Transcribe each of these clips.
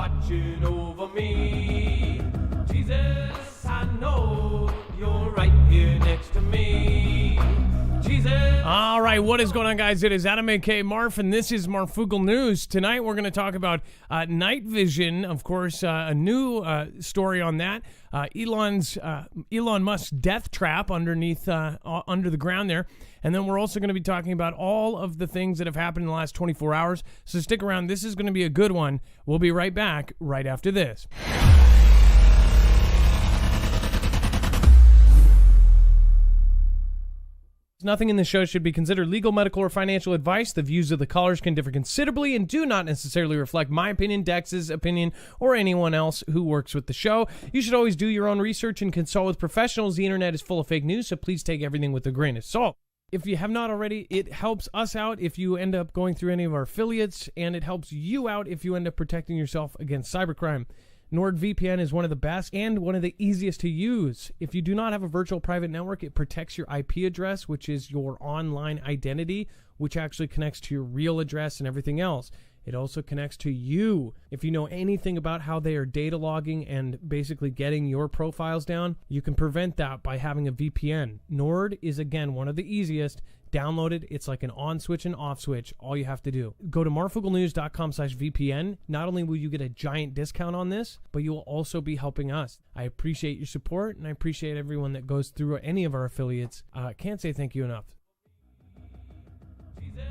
watching over me. Jesus, I know you're right here next to me. Jesus. All right, what is going on, guys? It is Adam aka Marf, and this is Marfoogle News. Tonight, we're going to talk about night vision. Of course, a new story on that. Elon Musk's death trap underneath, under the ground there. And then we're also going to be talking about all of the things that have happened in the last 24 hours. So stick around. This is going to be a good one. We'll be right back right after this. Nothing in this show should be considered legal, medical, or financial advice. The views of the callers can differ considerably and do not necessarily reflect my opinion, Dex's opinion, or anyone else who works with the show. You should always do your own research and consult with professionals. The internet is full of fake news, so please take everything with a grain of salt. If you have not already, it helps us out if you end up going through any of our affiliates, and it helps you out if you end up protecting yourself against cybercrime. NordVPN is one of the best and one of the easiest to use. If you do not have a virtual private network, it protects your IP address, which is your online identity, which actually connects to your real address and everything else. It also connects to you. If you know anything about how they are data logging and basically getting your profiles down, you can prevent that by having a VPN. Nord is, again, one of the easiest. Download it. It's like an on switch and off switch. All you have to do. Go to marfooglenews.com/VPN. Not only will you get a giant discount on this, but you will also be helping us. I appreciate your support, and I appreciate everyone that goes through any of our affiliates. Can't say thank you enough. Jesus,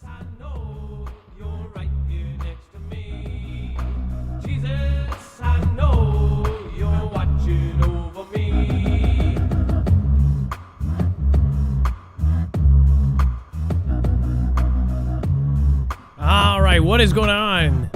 I know you're right here next to me. Jesus, I know you're watching over me. All right, what is going on?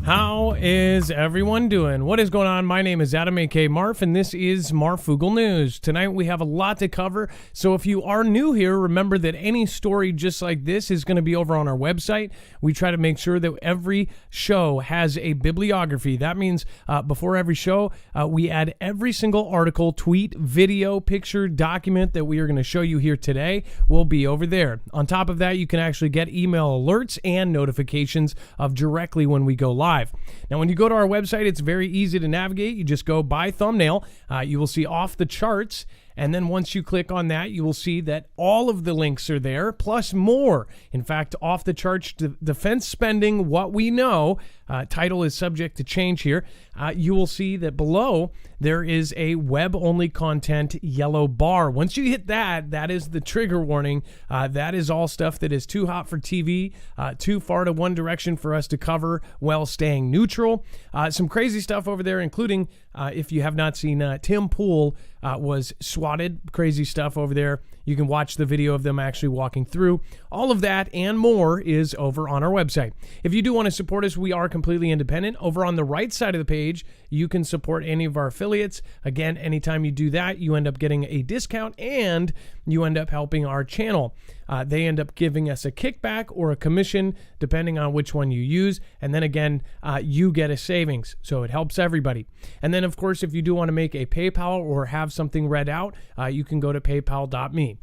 How is everyone doing? What is going on? My name is Adam aka Marf, and this is Marfoogle News. Tonight we have a lot to cover, so if you are new here, remember that any story just like this is going to be over on our website. We try to make sure that every show has a bibliography. That means before every show, we add every single article, tweet, video, picture, document that we are going to show you here today will be over there. On top of that, you can actually get email alerts and notifications of directly when we go live. Now, when you go to our website, it's very easy to navigate. You just go by thumbnail. You will see off the charts. And then once you click on that, you will see that all of the links are there, plus more. In fact, off the charts, defense spending, what we know, title is subject to change here. You will see that below there is a web-only content yellow bar. Once you hit that, that is the trigger warning. That is all stuff that is too hot for TV, too far to one direction for us to cover while staying neutral. Some crazy stuff over there, including, if you have not seen, Tim Pool was swatted. Crazy stuff over there. You can watch the video of them actually walking through. All of that and more is over on our website. If you do want to support us, we are completely independent. Over on the right side of the page, you can support any of our affiliates. Again, anytime you do that, you end up getting a discount and you end up helping our channel. They end up giving us a kickback or a commission, depending on which one you use. And then again, you get a savings. So it helps everybody. And then, of course, if you do want to make a PayPal or have something read out, you can go to paypal.me.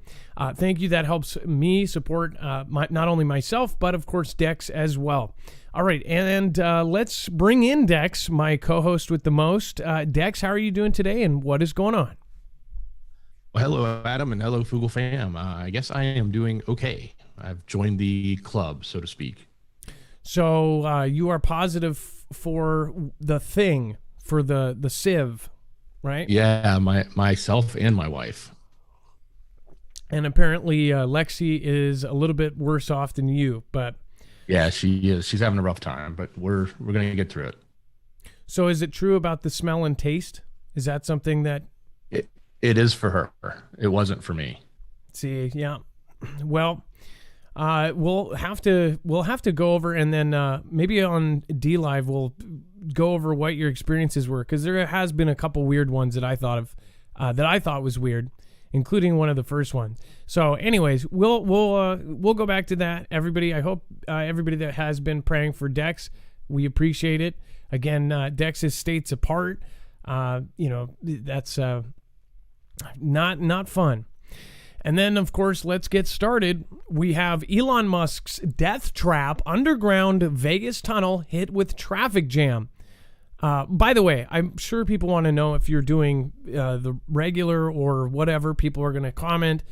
Thank you. That helps me support not only myself, but of course, Dex as well. All right. And let's bring in Dex, my co-host with the most. Dex, how are you doing today and what is going on? Well, hello, Adam, and hello, Foogle fam. I guess I am doing okay. I've joined the club, so to speak. So you are positive for the thing, for the Civ, right? Yeah, myself and my wife. And apparently Lexi is a little bit worse off than you, but... Yeah, she is. She's having a rough time, but we're going to get through it. So is it true about the smell and taste? Is that something that... It is for her. It wasn't for me. See, yeah. Well, we'll have to go over, and then maybe on D Live we'll go over what your experiences were, because there has been a couple weird ones that I thought was weird, including one of the first ones. So, anyways, we'll go back to that. Everybody, I hope everybody that has been praying for Dex, we appreciate it. Again, Dex is states apart. That's not fun. And then, of course, let's get started. We have Elon Musk's death trap underground Vegas tunnel hit with traffic jam. By the way, I'm sure people want to know if you're doing the regular or whatever. People are going to comment.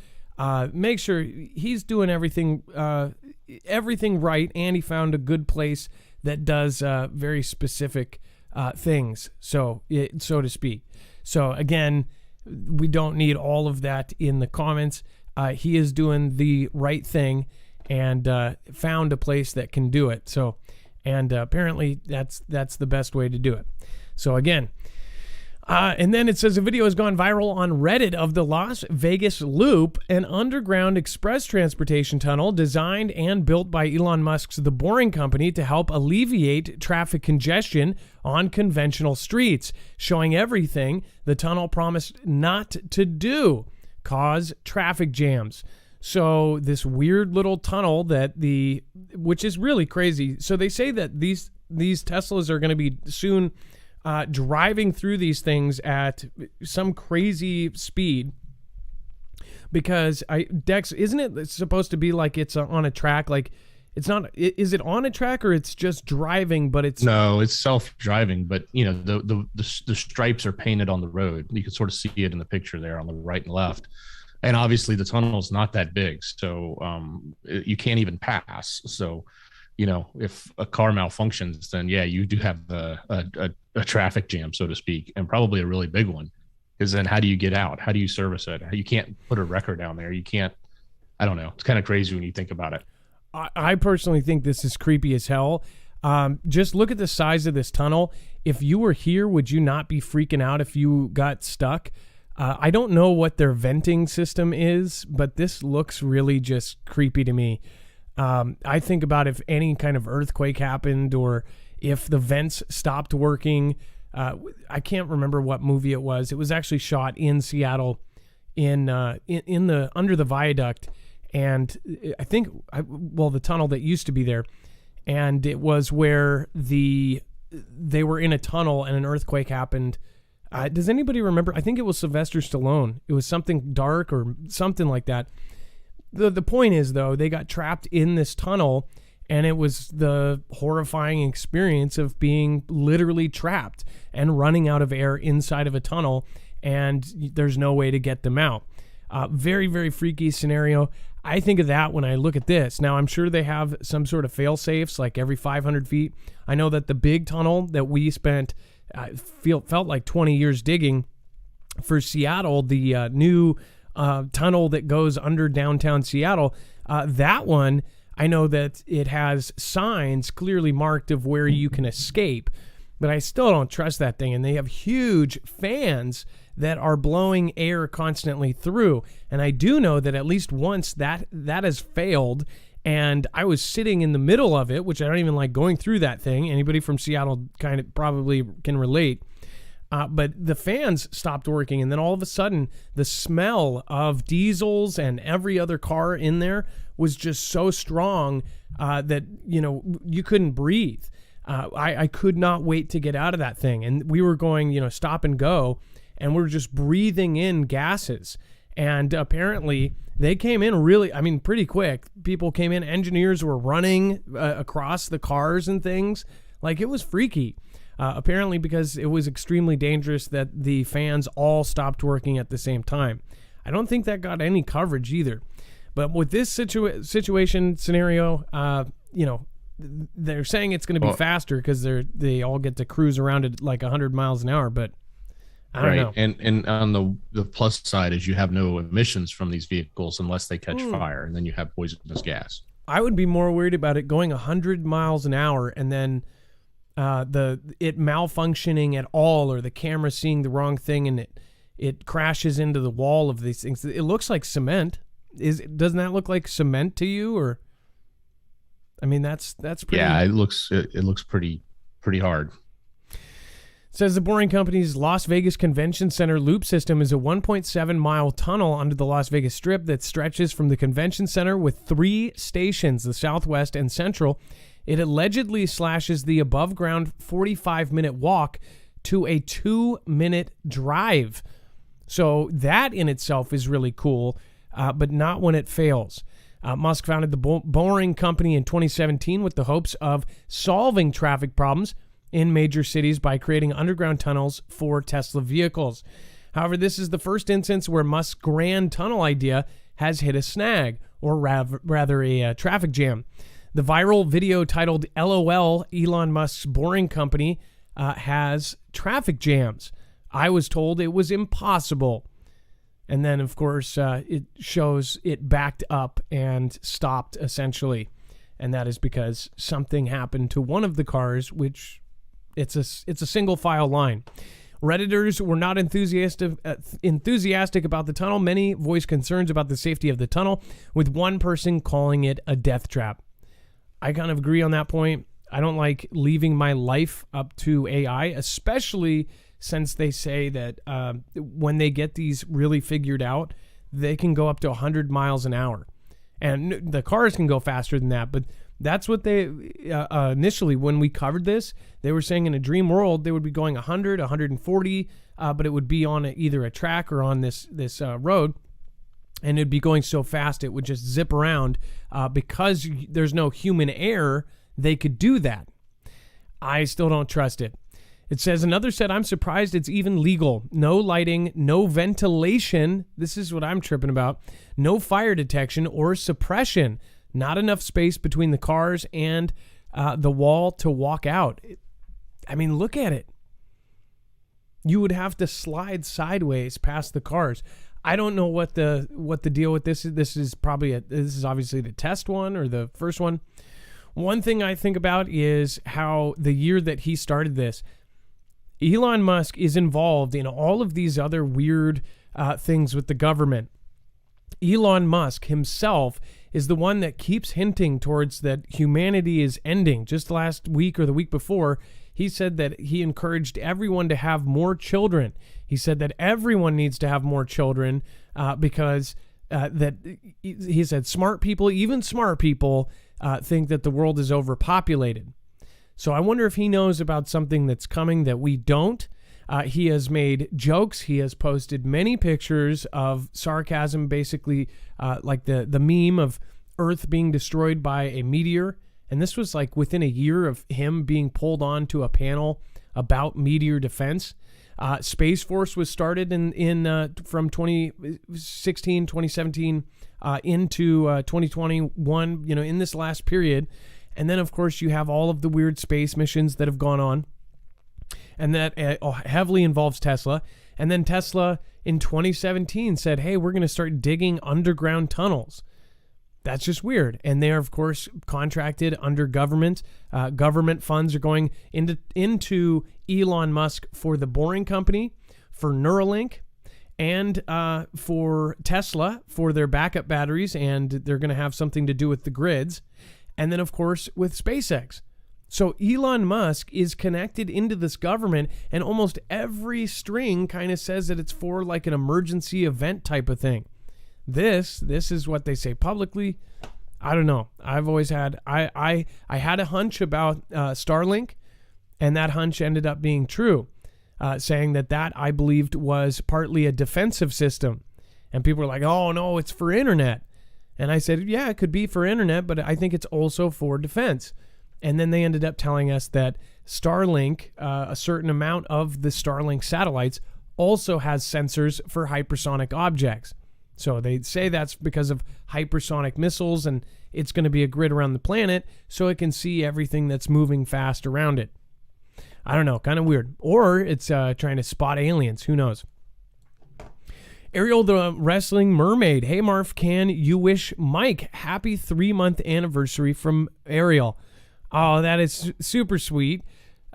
Make sure he's doing everything right, and he found a good place that does very specific things, so to speak. So again, we don't need all of that in the comments. He is doing the right thing and found a place that can do it. So, and apparently that's the best way to do it. So again, and then it says a video has gone viral on Reddit of the Las Vegas Loop, an underground express transportation tunnel designed and built by Elon Musk's The Boring Company to help alleviate traffic congestion on conventional streets, showing everything the tunnel promised not to do: cause traffic jams. So this weird little tunnel which is really crazy. So they say that these Teslas are going to be soon driving through these things at some crazy speed, because Dex, isn't it supposed to be like it's on a track? Like, it's not. Is it on a track, or it's just driving? But it's self-driving. But the stripes are painted on the road. You can sort of see it in the picture there on the right and left. And obviously the tunnel's not that big, so you can't even pass. So, if a car malfunctions, then yeah, you do have a traffic jam, so to speak, and probably a really big one. Because then how do you get out? How do you service it? You can't put a wrecker down there. You can't. I don't know. It's kind of crazy when you think about it. I personally think this is creepy as hell. Just look at the size of this tunnel. If you were here, would you not be freaking out if you got stuck? I don't know what their venting system is, but this looks really just creepy to me. I think about if any kind of earthquake happened, or if the vents stopped working. I can't remember what movie it was. It was actually shot in Seattle, in the under the viaduct, and I think the tunnel that used to be there, and it was where they were in a tunnel and an earthquake happened. Does anybody remember? I think it was Sylvester Stallone. It was something dark or something like that. The point is, though, they got trapped in this tunnel, and it was the horrifying experience of being literally trapped and running out of air inside of a tunnel, and there's no way to get them out. Very, very freaky scenario. I think of that when I look at this. Now, I'm sure they have some sort of fail-safes, like every 500 feet. I know that the big tunnel that we spent felt like 20 years digging for Seattle, the new tunnel that goes under downtown Seattle, that one, I know that it has signs clearly marked of where you can escape, but I still don't trust that thing. And they have huge fans that are blowing air constantly through. And I do know that at least once that has failed, and I was sitting in the middle of it, which I don't even like going through that thing. Anybody from Seattle kind of probably can relate. But the fans stopped working, and then all of a sudden, the smell of diesels and every other car in there was just so strong that, you couldn't breathe. I could not wait to get out of that thing. And we were going, stop and go, and we're just breathing in gases. And apparently they came in pretty quick. People came in, engineers were running across the cars and things. Like, it was freaky. Apparently because it was extremely dangerous that the fans all stopped working at the same time. I don't think that got any coverage either. But with this scenario, they're saying it's going to be faster because they all get to cruise around at like 100 miles an hour, but I don't know. And on the plus side is you have no emissions from these vehicles unless they catch fire, and then you have poisonous gas. I would be more worried about it going 100 miles an hour and then it malfunctioning at all, or the camera seeing the wrong thing and it crashes into the wall of these things. It looks like cement. Doesn't that look like cement to you? Or that's pretty. Yeah, it looks pretty hard. Says the Boring Company's Las Vegas Convention Center loop system is a 1.7-mile tunnel under the Las Vegas Strip that stretches from the convention center with 3 stations, the Southwest and Central. It allegedly slashes the above-ground 45-minute walk to a 2-minute drive. So that in itself is really cool. but not when it fails. Musk founded the Boring Company in 2017 with the hopes of solving traffic problems in major cities by creating underground tunnels for Tesla vehicles. However, this is the first instance where Musk's grand tunnel idea has hit a snag, or rather a traffic jam. The viral video titled LOL, Elon Musk's Boring Company has traffic jams. I was told it was impossible. And then, of course, it shows it backed up and stopped, essentially. And that is because something happened to one of the cars, which it's a single file line. Redditors were not enthusiastic about the tunnel. Many voiced concerns about the safety of the tunnel, with one person calling it a death trap. I kind of agree on that point. I don't like leaving my life up to AI, especially since they say that when they get these really figured out, they can go up to 100 miles an hour. And the cars can go faster than that, but that's what they initially, when we covered this, they were saying in a dream world they would be going 100, 140, but it would be on either a track or on this road, and it'd be going so fast it would just zip around. Because there's no human error, they could do that. I still don't trust it. It says, another said, I'm surprised it's even legal. No lighting, no ventilation. This is what I'm tripping about. No fire detection or suppression. Not enough space between the cars and the wall to walk out. I mean, look at it. You would have to slide sideways past the cars. I don't know what the deal with this is. This is obviously the test one or the first one. One thing I think about is how the year that he started this, Elon Musk is involved in all of these other weird things with the government. Elon Musk himself is the one that keeps hinting towards that humanity is ending. Just last week or the week before, he said that he encouraged everyone to have more children. He said that everyone needs to have more children because that he said smart people, even smart people, think that the world is overpopulated. So I wonder if he knows about something that's coming that we don't. He has made jokes. He has posted many pictures of sarcasm, basically like the meme of Earth being destroyed by a meteor. And this was like within a year of him being pulled on to a panel about meteor defense. Space Force was started from 2016, 2017 into 2021, in this last period. And then, of course, you have all of the weird space missions that have gone on. And that heavily involves Tesla. And then Tesla in 2017 said, hey, we're going to start digging underground tunnels. That's just weird. And they're, of course, contracted under government. Government funds are going into Elon Musk for the Boring Company, for Neuralink, and for Tesla for their backup batteries. And they're going to have something to do with the grids. And then, of course, with SpaceX. So Elon Musk is connected into this government, and almost every string kind of says that it's for like an emergency event type of thing. This is what they say publicly. I don't know. I've always had, I had a hunch about Starlink, and that hunch ended up being true, saying that I believed was partly a defensive system. And people were like, oh no, it's for internet. And I said, yeah, it could be for internet, but I think it's also for defense. And then they ended up telling us that Starlink, a certain amount of the Starlink satellites, also has sensors for hypersonic objects. So they say that's because of hypersonic missiles, and it's going to be a grid around the planet so it can see everything that's moving fast around it. I don't know, kind of weird. Or it's trying to spot aliens. Who knows? Ariel the Wrestling Mermaid. Hey, Marf, can you wish Mike happy 3-month anniversary from Ariel? Oh, that is super sweet.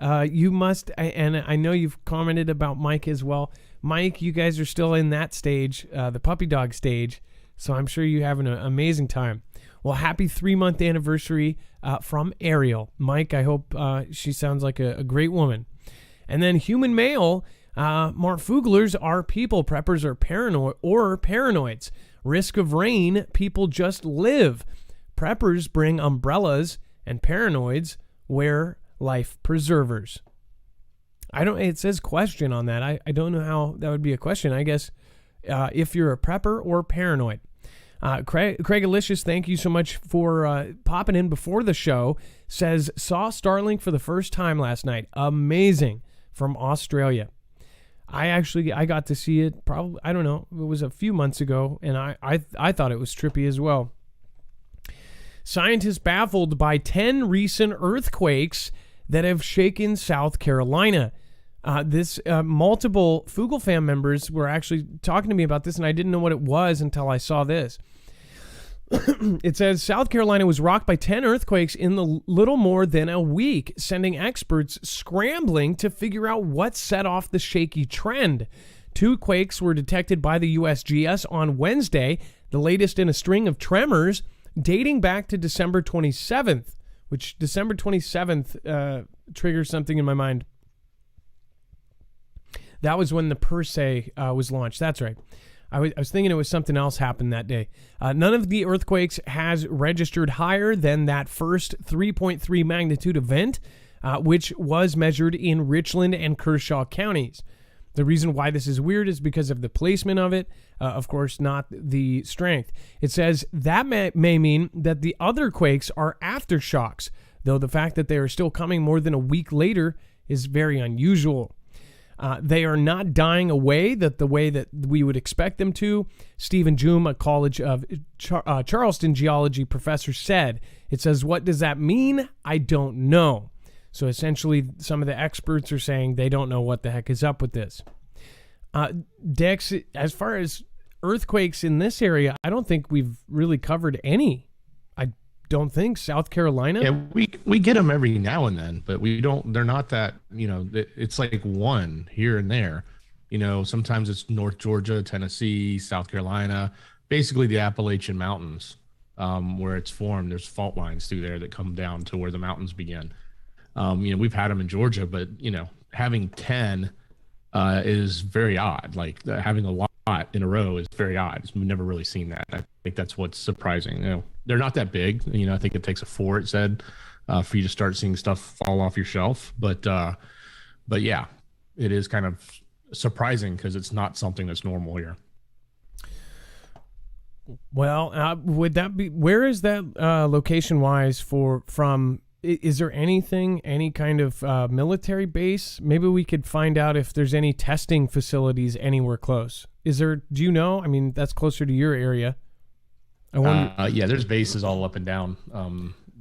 You must, and I know you've commented about Mike as well. Mike, you guys are still in that stage, the puppy dog stage, so I'm sure you're having an amazing time. Well, happy 3-month anniversary from Ariel. Mike, I hope she sounds like a great woman. And then Human Male, Marfooglers are people, preppers are paranoids. Risk of rain, people just live. Preppers bring umbrellas, and paranoids wear life preservers. It says question on that. I don't know how that would be a question. I guess if you're a prepper or paranoid. Craig Alicious, thank you so much for popping in before the show. Says, saw Starlink for the first time last night. Amazing. From Australia. I got to see it probably, I don't know, it was a few months ago, and I thought it was trippy as well. Scientists baffled by 10 recent earthquakes that have shaken South Carolina. Multiple Foogle fam members were actually talking to me about this, and I didn't know what it was until I saw this. It says South Carolina was rocked by 10 earthquakes in the little more than a week, sending experts scrambling to figure out what set off the shaky trend. 2 quakes were detected by the USGS on Wednesday, the latest in a string of tremors dating back to December 27th, which December 27th triggers something in my mind. That was when the Per Se was launched. That's right. I was thinking it was something else happened that day. None of the earthquakes has registered higher than that first 3.3 magnitude event, which was measured in Richland and Kershaw counties. The reason why this is weird is because of the placement of it, of course, not the strength. It says that may mean that the other quakes are aftershocks, though the fact that they are still coming more than a week later is very unusual. They are not dying away the way that we would expect them to. Stephen Joom, a College of Charleston geology professor, said, it says, what does that mean? I don't know. So essentially, some of the experts are saying they don't know what the heck is up with this. Dex, as far as earthquakes in this area, I don't think we've really covered any. Don't think South Carolina. Yeah, we get them every now and then, but we don't. They're not that. It's like one here and there. Sometimes it's North Georgia, Tennessee, South Carolina, basically the Appalachian Mountains, where it's formed. There's fault lines through there that come down to where the mountains begin. We've had them in Georgia, but having 10 is very odd. Like having a lot in a row is very odd. We've never really seen that. I think that's what's surprising. They're not that big. I think it takes a 4, it said, for you to start seeing stuff fall off your shelf. But yeah, it is kind of surprising because it's not something that's normal here. Well, would that be, where is that location wise from? Is there any kind of military base? Maybe we could find out if there's any testing facilities anywhere close. Do you know? I mean, that's closer to your area. Yeah, there's bases all up and down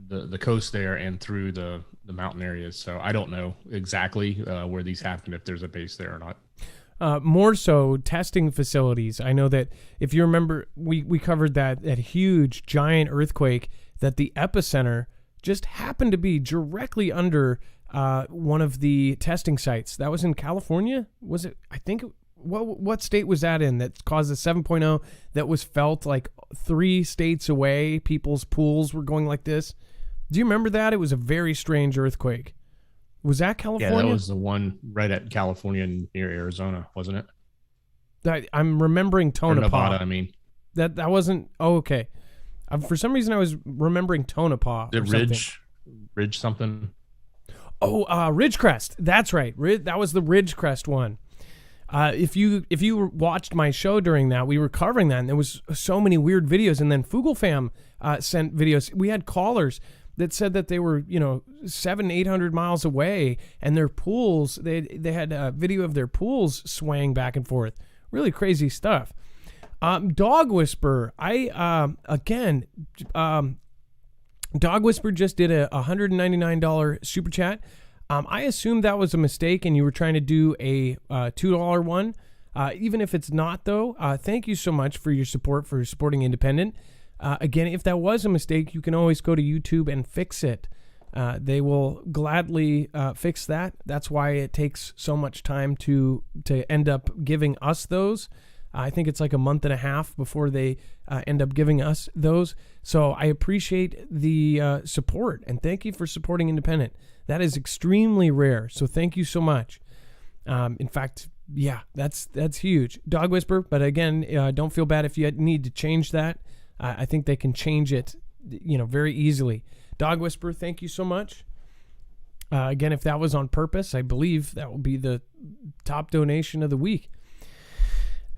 the coast there and through the mountain areas. So I don't know exactly where these happen, if there's a base there or not. More so testing facilities. I know that if you remember, we covered that huge giant earthquake that the epicenter just happened to be directly under one of the testing sites. That was in California? Was it? I think. What state was that in that caused a 7.0 that was felt like 3 states away? People's pools were going like this. Do you remember that? It was a very strange earthquake. Was that California? Yeah, that was the one right at California near Arizona, wasn't it? I'm remembering Tonopah. Nevada, I mean. That wasn't. Oh, okay. For some reason, I was remembering Tonopah. The Ridge something. Oh, Ridgecrest. That's right. That was the Ridgecrest one. If you watched my show during that, we were covering that, and there was so many weird videos. And then Foogle Fam sent videos. We had callers that said that they were 700-800 miles away, and their pools. They had a video of their pools swaying back and forth. Really crazy stuff. Dog Whisperer. Dog Whisperer just did a $199 super chat. I assumed that was a mistake and you were trying to do a $2 one. Even if it's not, though, thank you so much for your support, for supporting independent. Again, if that was a mistake, you can always go to YouTube and fix it. They will gladly fix that. That's why it takes so much time to end up giving us those. I think it's like a month and a half before they end up giving us those. So I appreciate the support, and thank you for supporting independent. That is extremely rare. So thank you so much. In fact, yeah, that's huge. Dog Whisper, but again, don't feel bad if you need to change that. I think they can change it, very easily. Dog Whisper, thank you so much. Again, if that was on purpose, I believe that will be the top donation of the week.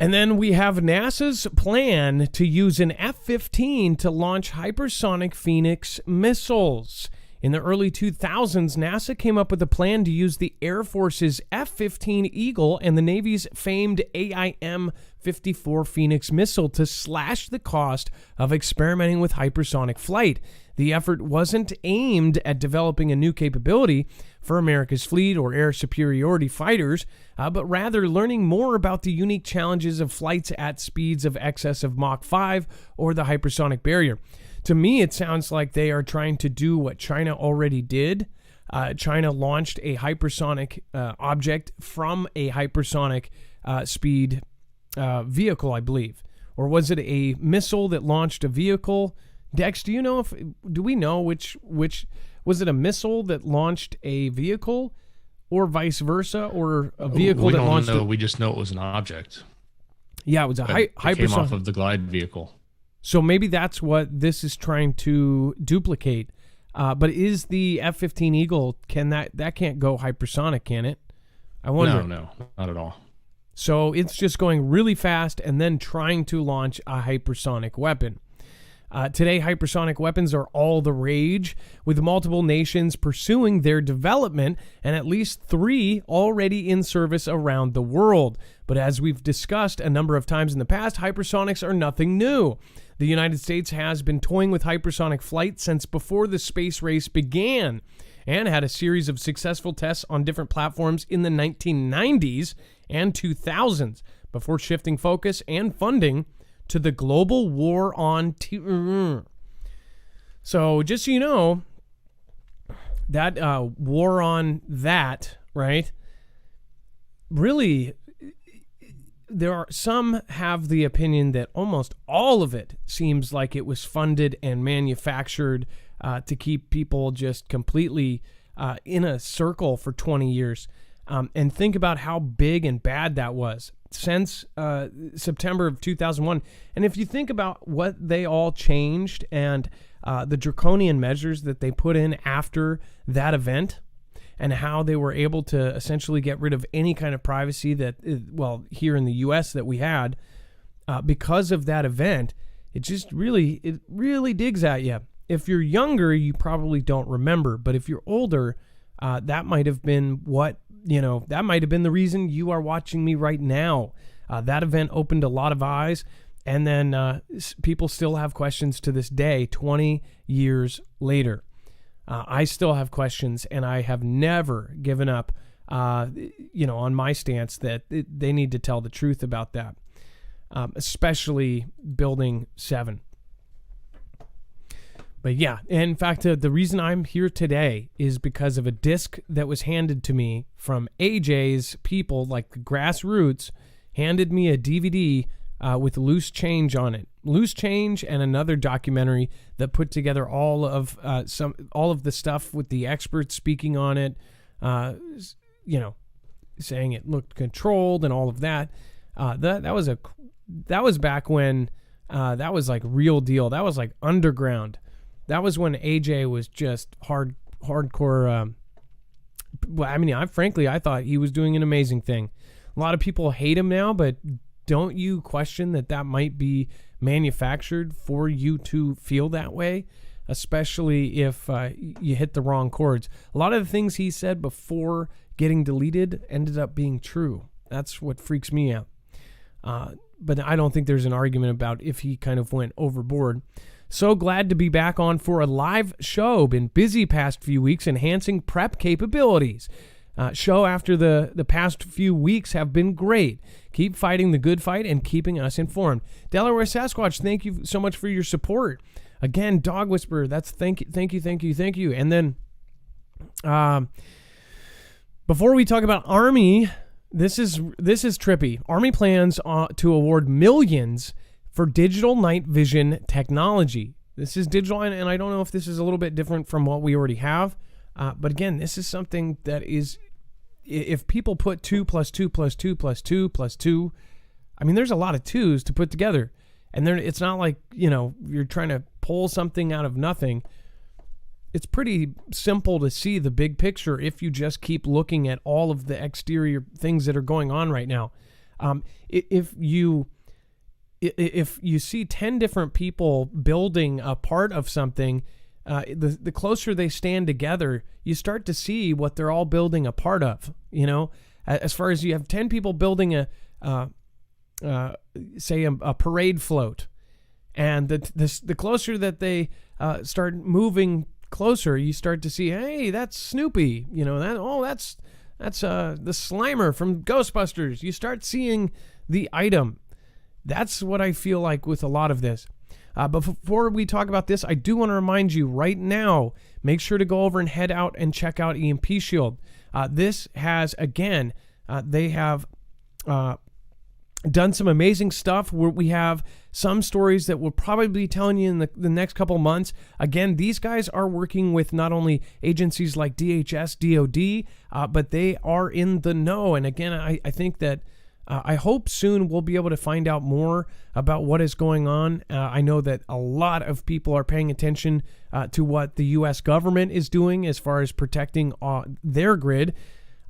And then we have NASA's plan to use an F-15 to launch hypersonic Phoenix missiles. In the early 2000s, NASA came up with a plan to use the Air Force's F-15 Eagle and the Navy's famed AIM-54 Phoenix missile to slash the cost of experimenting with hypersonic flight. The effort wasn't aimed at developing a new capability for America's fleet or air superiority fighters, but rather learning more about the unique challenges of flights at speeds of excess of Mach 5 or the hypersonic barrier. To me, it sounds like they are trying to do what China already did. China launched a hypersonic object from a hypersonic speed vehicle, I believe. Or was it a missile that launched a vehicle? Dex, do we know which was it, a missile that launched a vehicle or vice versa, or a vehicle that launched we just know it was an object. Yeah, it was a hypersonic. Came off of the glide vehicle. So maybe that's what this is trying to duplicate. But is the F-15 Eagle, that can't go hypersonic, can it? I wonder. No, not at all. So it's just going really fast and then trying to launch a hypersonic weapon. Today, hypersonic weapons are all the rage, with multiple nations pursuing their development and at least 3 already in service around the world. But as we've discussed a number of times in the past, hypersonics are nothing new. The United States has been toying with hypersonic flight since before the space race began, and had a series of successful tests on different platforms in the 1990s and 2000s before shifting focus and funding to the global war on terror. So just so you know, that war on that, right? Really, there are some have the opinion that almost all of it seems like it was funded and manufactured to keep people just completely in a circle for 20 years. And think about how big and bad that was since September of 2001. And if you think about what they all changed and the draconian measures that they put in after that event, and how they were able to essentially get rid of any kind of privacy that, well, here in the U.S. that we had, because of that event, it really digs at you. If you're younger, you probably don't remember, but if you're older, that might have been that might have been the reason you are watching me right now. That event opened a lot of eyes, and then people still have questions to this day, 20 years later. I still have questions, and I have never given up, on my stance that they need to tell the truth about that, especially Building 7. But yeah, in fact, the reason I'm here today is because of a disc that was handed to me from AJ's people, like the Grassroots, handed me a DVD with Loose Change on it. Loose Change and another documentary that put together all of the stuff with the experts speaking on it, saying it looked controlled and all of that. That was back when that was like real deal. That was like underground. That was when AJ was just hardcore. I thought he was doing an amazing thing. A lot of people hate him now, but don't you question that might be manufactured for you to feel that way, especially if you hit the wrong chords? A lot of the things he said before getting deleted ended up being true. That's what freaks me out. But I don't think there's an argument about if he kind of went overboard. So glad to be back on for a live show. Been busy past few weeks enhancing prep capabilities. Show after the past few weeks have been great. Keep fighting the good fight and keeping us informed. Delaware Sasquatch, thank you so much for your support. Again, Dog Whisperer, that's thank you. And then before we talk about Army, this is trippy. Army plans to award millions for digital night vision technology. This is digital, and I don't know if this is a little bit different from what we already have. But again, this is something that is, if people put 2 + 2 + 2 + 2 + 2, there's a lot of 2s to put together. And it's not like, you're trying to pull something out of nothing. It's pretty simple to see the big picture if you just keep looking at all of the exterior things that are going on right now. If you see 10 different people building a part of something, the closer they stand together, you start to see what they're all building a part of. You know, as far as you have 10 people building say a parade float, and the closer that they start moving closer, you start to see, hey, that's Snoopy. You know, that's the Slimer from Ghostbusters. You start seeing the item. That's what I feel like with a lot of this. But before we talk about this, I do want to remind you right now, make sure to go over and head out and check out Emp Shield. This has, again, they have done some amazing stuff where we have some stories that we'll probably be telling you in the next couple months. Again, these guys are working with not only agencies like DHS, DOD, but they are in the know. And again, I think that I hope soon we'll be able to find out more about what is going on. I know that a lot of people are paying attention to what the U.S. government is doing as far as protecting their grid,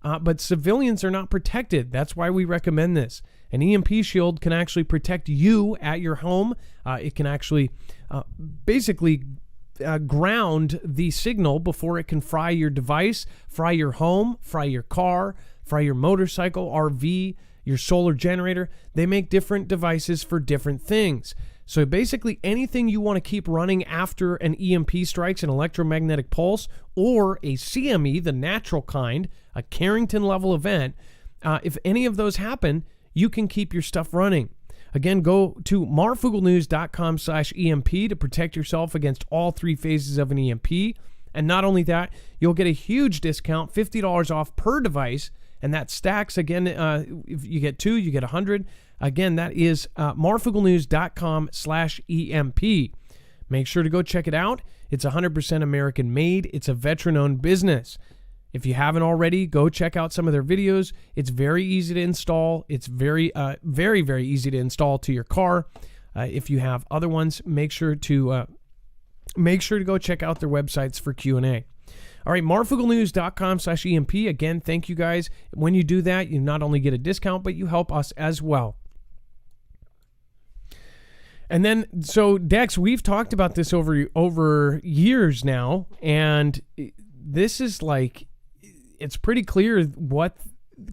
but civilians are not protected. That's why we recommend this. An EMP shield can actually protect you at your home. It can actually basically ground the signal before it can fry your device, fry your home, fry your car, fry your motorcycle, RV, your solar generator. They make different devices for different things. So basically anything you want to keep running after an EMP strikes, an electromagnetic pulse, or a CME, the natural kind, a Carrington level event, if any of those happen, you can keep your stuff running. Again, go to marfooglenews.com/EMP to protect yourself against all three phases of an EMP. And not only that, you'll get a huge discount, $50 off per device, and that stacks. Again, if you get two, you get 100. Again, that is marfooglenews.com/EMP. Make sure to go check it out. It's 100% American made. It's a veteran-owned business. If you haven't already, go check out some of their videos. It's very easy to install. It's very, very easy to install to your car. If you have other ones, make sure to go check out their websites for Q&A. All right, marfooglenews.com/EMP. Again, thank you guys. When you do that, you not only get a discount, but you help us as well. And then, so Dex, we've talked about this over years now, and this is like, it's pretty clear what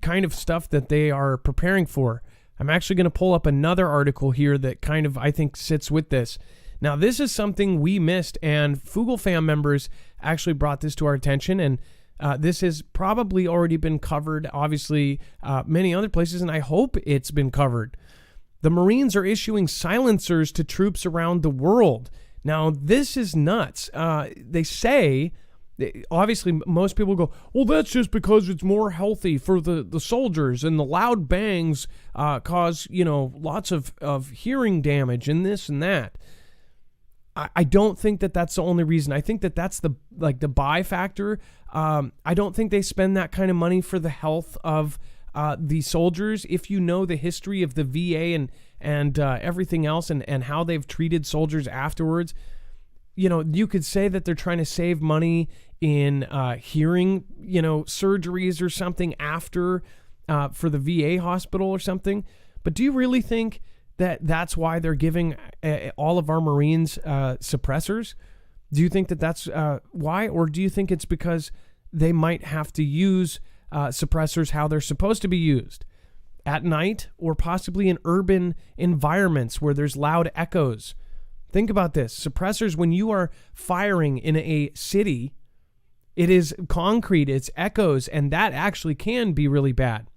kind of stuff that they are preparing for. I'm actually going to pull up another article here that kind of, I think, sits with this. Now, this is something we missed, and Foogle fam members actually brought this to our attention, and this has probably already been covered, obviously, many other places, and I hope it's been covered. The Marines are issuing silencers to troops around the world. Now, this is nuts. They say, obviously, most people go, well, that's just because it's more healthy for the soldiers, and the loud bangs cause, lots of hearing damage and this and that. I don't think that that's the only reason. I think that that's the buy factor. I don't think they spend that kind of money for the health of the soldiers. If you know the history of the VA and everything else and how they've treated soldiers afterwards, you could say that they're trying to save money in hearing, surgeries or something after for the VA hospital or something. But do you really think that's why they're giving all of our Marines suppressors? Do you think that that's why? Or do you think it's because they might have to use suppressors how they're supposed to be used? At night, or possibly in urban environments where there's loud echoes. Think about this. Suppressors, when you are firing in a city, it is concrete, it's echoes, and that actually can be really bad.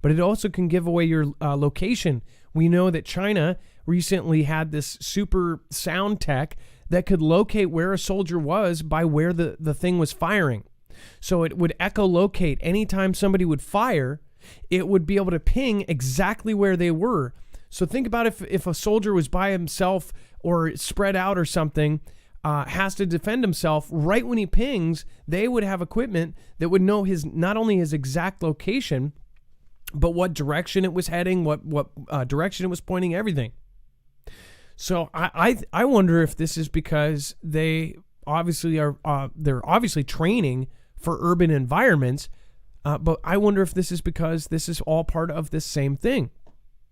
But it also can give away your location. We know that China recently had this super sound tech that could locate where a soldier was by where the thing was firing. So it would echolocate anytime somebody would fire, it would be able to ping exactly where they were. So think about if a soldier was by himself or spread out or something, has to defend himself, right when he pings, they would have equipment that would know not only his exact location, but what direction it was heading, what direction it was pointing, everything. So I wonder if this is because they obviously they're obviously training for urban environments, but I wonder if this is because this is all part of this same thing.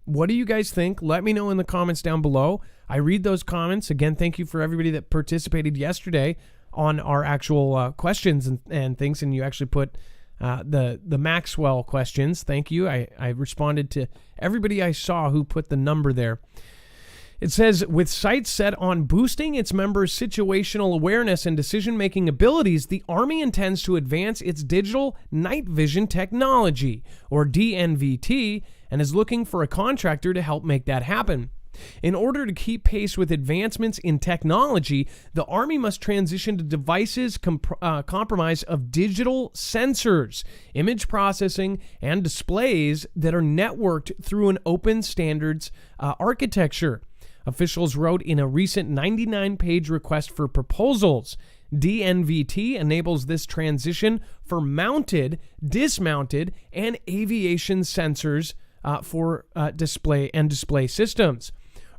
What do you guys think? Let me know in the comments down below. I read those comments. Again, thank you for everybody that participated yesterday on our actual questions and things, and you actually put the Maxwell questions. Thank you. I responded to everybody I saw who put the number there. It says, with sights set on boosting its members' situational awareness and decision-making abilities, the Army intends to advance its digital night vision technology, or DNVT, and is looking for a contractor to help make that happen. In order to keep pace with advancements in technology, the Army must transition to devices comprised of digital sensors, image processing, and displays that are networked through an open standards architecture. Officials wrote in a recent 99-page request for proposals. DNVT enables this transition for mounted, dismounted, and aviation sensors for display systems.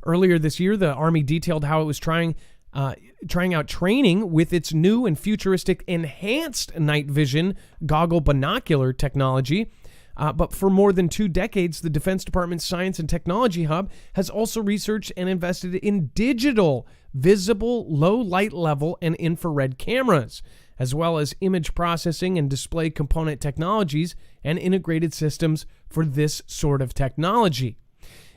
Earlier this year, the Army detailed how it was trying out training with its new and futuristic enhanced night vision goggle binocular technology. But for more than 2 decades, the Defense Department's Science and Technology Hub has also researched and invested in digital, visible, low light level, and infrared cameras, as well as image processing and display component technologies and integrated systems for this sort of technology.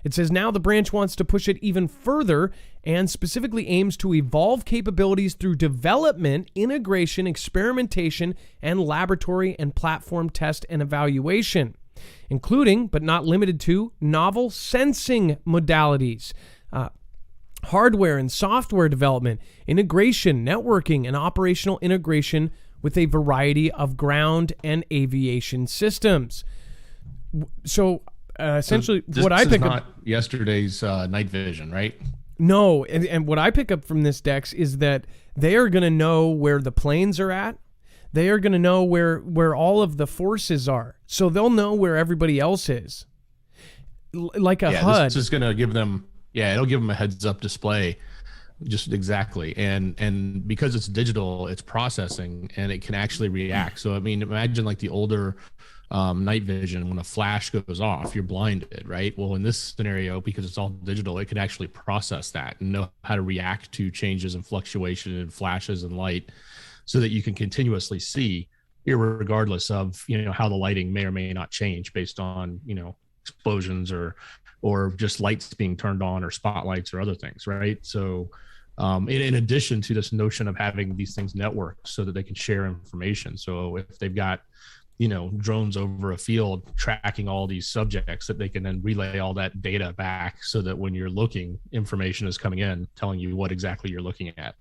It says now the branch wants to push it even further and specifically aims to evolve capabilities through development, integration, experimentation, and laboratory and platform test and evaluation, including, but not limited to, novel sensing modalities, hardware and software development, integration, networking, and operational integration with a variety of ground and aviation systems. So essentially, this what I pick up, not yesterday's night vision, right? No, and what I pick up from this, Dex, is that they are going to know where the planes are at. They are going to know where all of the forces are, so they'll know where everybody else is. Like a HUD. This is going to give them, it'll give them a heads-up display, just exactly. And because it's digital, it's processing, and it can actually react. So I mean, imagine like the older night vision, when a flash goes off, you're blinded, right? Well, in this scenario, because it's all digital, it can actually process that and know how to react to changes and fluctuation and flashes and light, so that you can continuously see, irregardless of how the lighting may or may not change based on explosions or just lights being turned on or spotlights or other things, right? So in addition to this notion of having these things networked so that they can share information. So if they've got drones over a field tracking all these subjects, that they can then relay all that data back, so that when you're looking, information is coming in telling you what exactly you're looking at.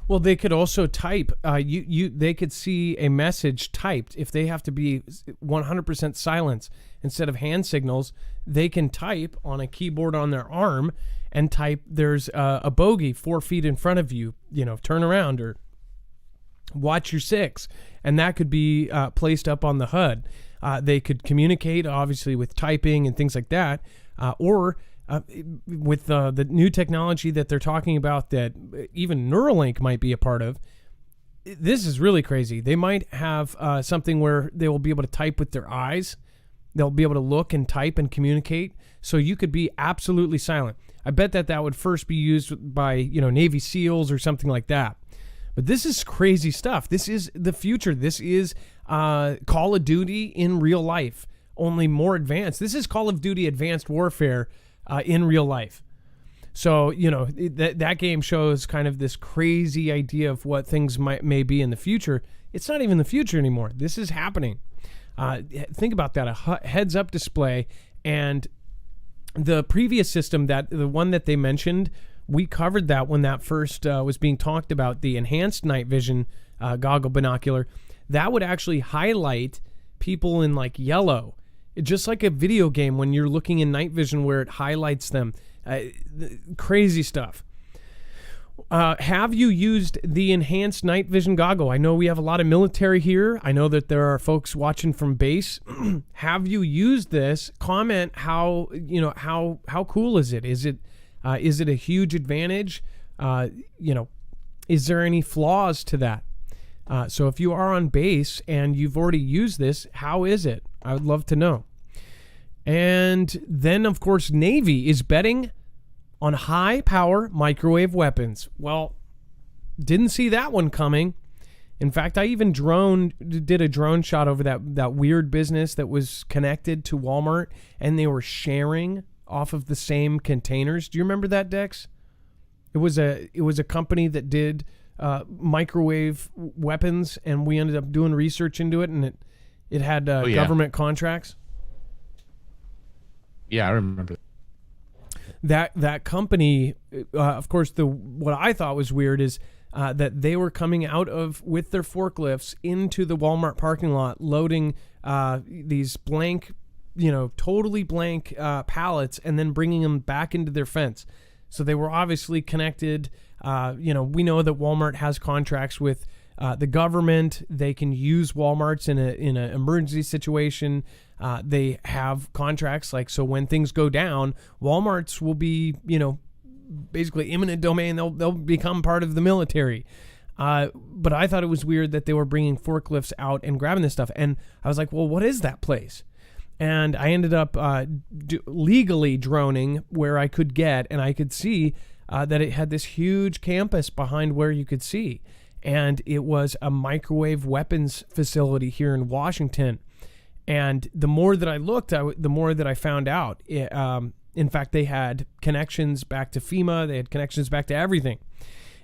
Well, they could also type. They could see a message typed. If they have to be 100% silence instead of hand signals, they can type on a keyboard on their arm and type, "There's a bogey 4 feet in front of you. Turn around," or "Watch your 6." And that could be placed up on the HUD. They could communicate, obviously, with typing and things like that, or with the new technology that they're talking about that even Neuralink might be a part of. This is really crazy. They might have something where they will be able to type with their eyes. They'll be able to look and type and communicate, so you could be absolutely silent. I bet that would first be used by Navy SEALs or something like that. But this is crazy stuff. This is the future. This is Call of Duty in real life, only more advanced. This is Call of Duty Advanced Warfare in real life. So, that game shows kind of this crazy idea of what things may be in the future. It's not even the future anymore. This is happening. Think about that, a heads-up display. And the previous system, the one that they mentioned, we covered that when that first was being talked about, the enhanced night vision goggle binocular. That would actually highlight people in like yellow, just like a video game when you're looking in night vision where it highlights them. Crazy stuff. Have you used the enhanced night vision goggle? I know we have a lot of military here. I know that there are folks watching from base. Have you used this? Comment how cool is it? Is it a huge advantage? Is there any flaws to that? So if you are on base and you've already used this, how is it? I would love to know. And then, of course, Navy is betting on high-power microwave weapons. Well, didn't see that one coming. In fact, I even did a drone shot over that weird business that was connected to Walmart, and they were sharing off of the same containers. Do you remember that, Dex? It was a company that did microwave weapons, and we ended up doing research into it, and it had government contracts. Yeah, I remember that company. Of course, what I thought was weird is that they were coming out with their forklifts into the Walmart parking lot, loading these blank, totally blank pallets, and then bringing them back into their fence. So they were obviously connected. We know that Walmart has contracts with the government. They can use Walmarts in an emergency situation. They have contracts, so when things go down, Walmarts will be, basically eminent domain. They'll become part of the military. But I thought it was weird that they were bringing forklifts out and grabbing this stuff. And I was like, well, what is that place? And I ended up legally droning where I could get, and I could see that it had this huge campus behind where you could see. And it was a microwave weapons facility here in Washington. And the more that I looked, the more that I found out. In fact, they had connections back to FEMA. They had connections back to everything.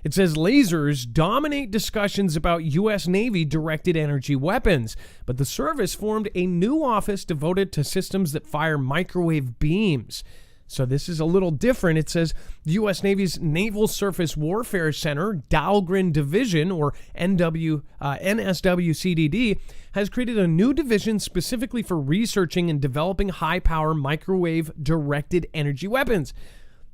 It says lasers dominate discussions about U.S. Navy directed energy weapons, but the service formed a new office devoted to systems that fire microwave beams. So this is a little different. It says the U.S. Navy's Naval Surface Warfare Center, Dahlgren Division, or NSWCDD, has created a new division specifically for researching and developing high-power microwave-directed energy weapons.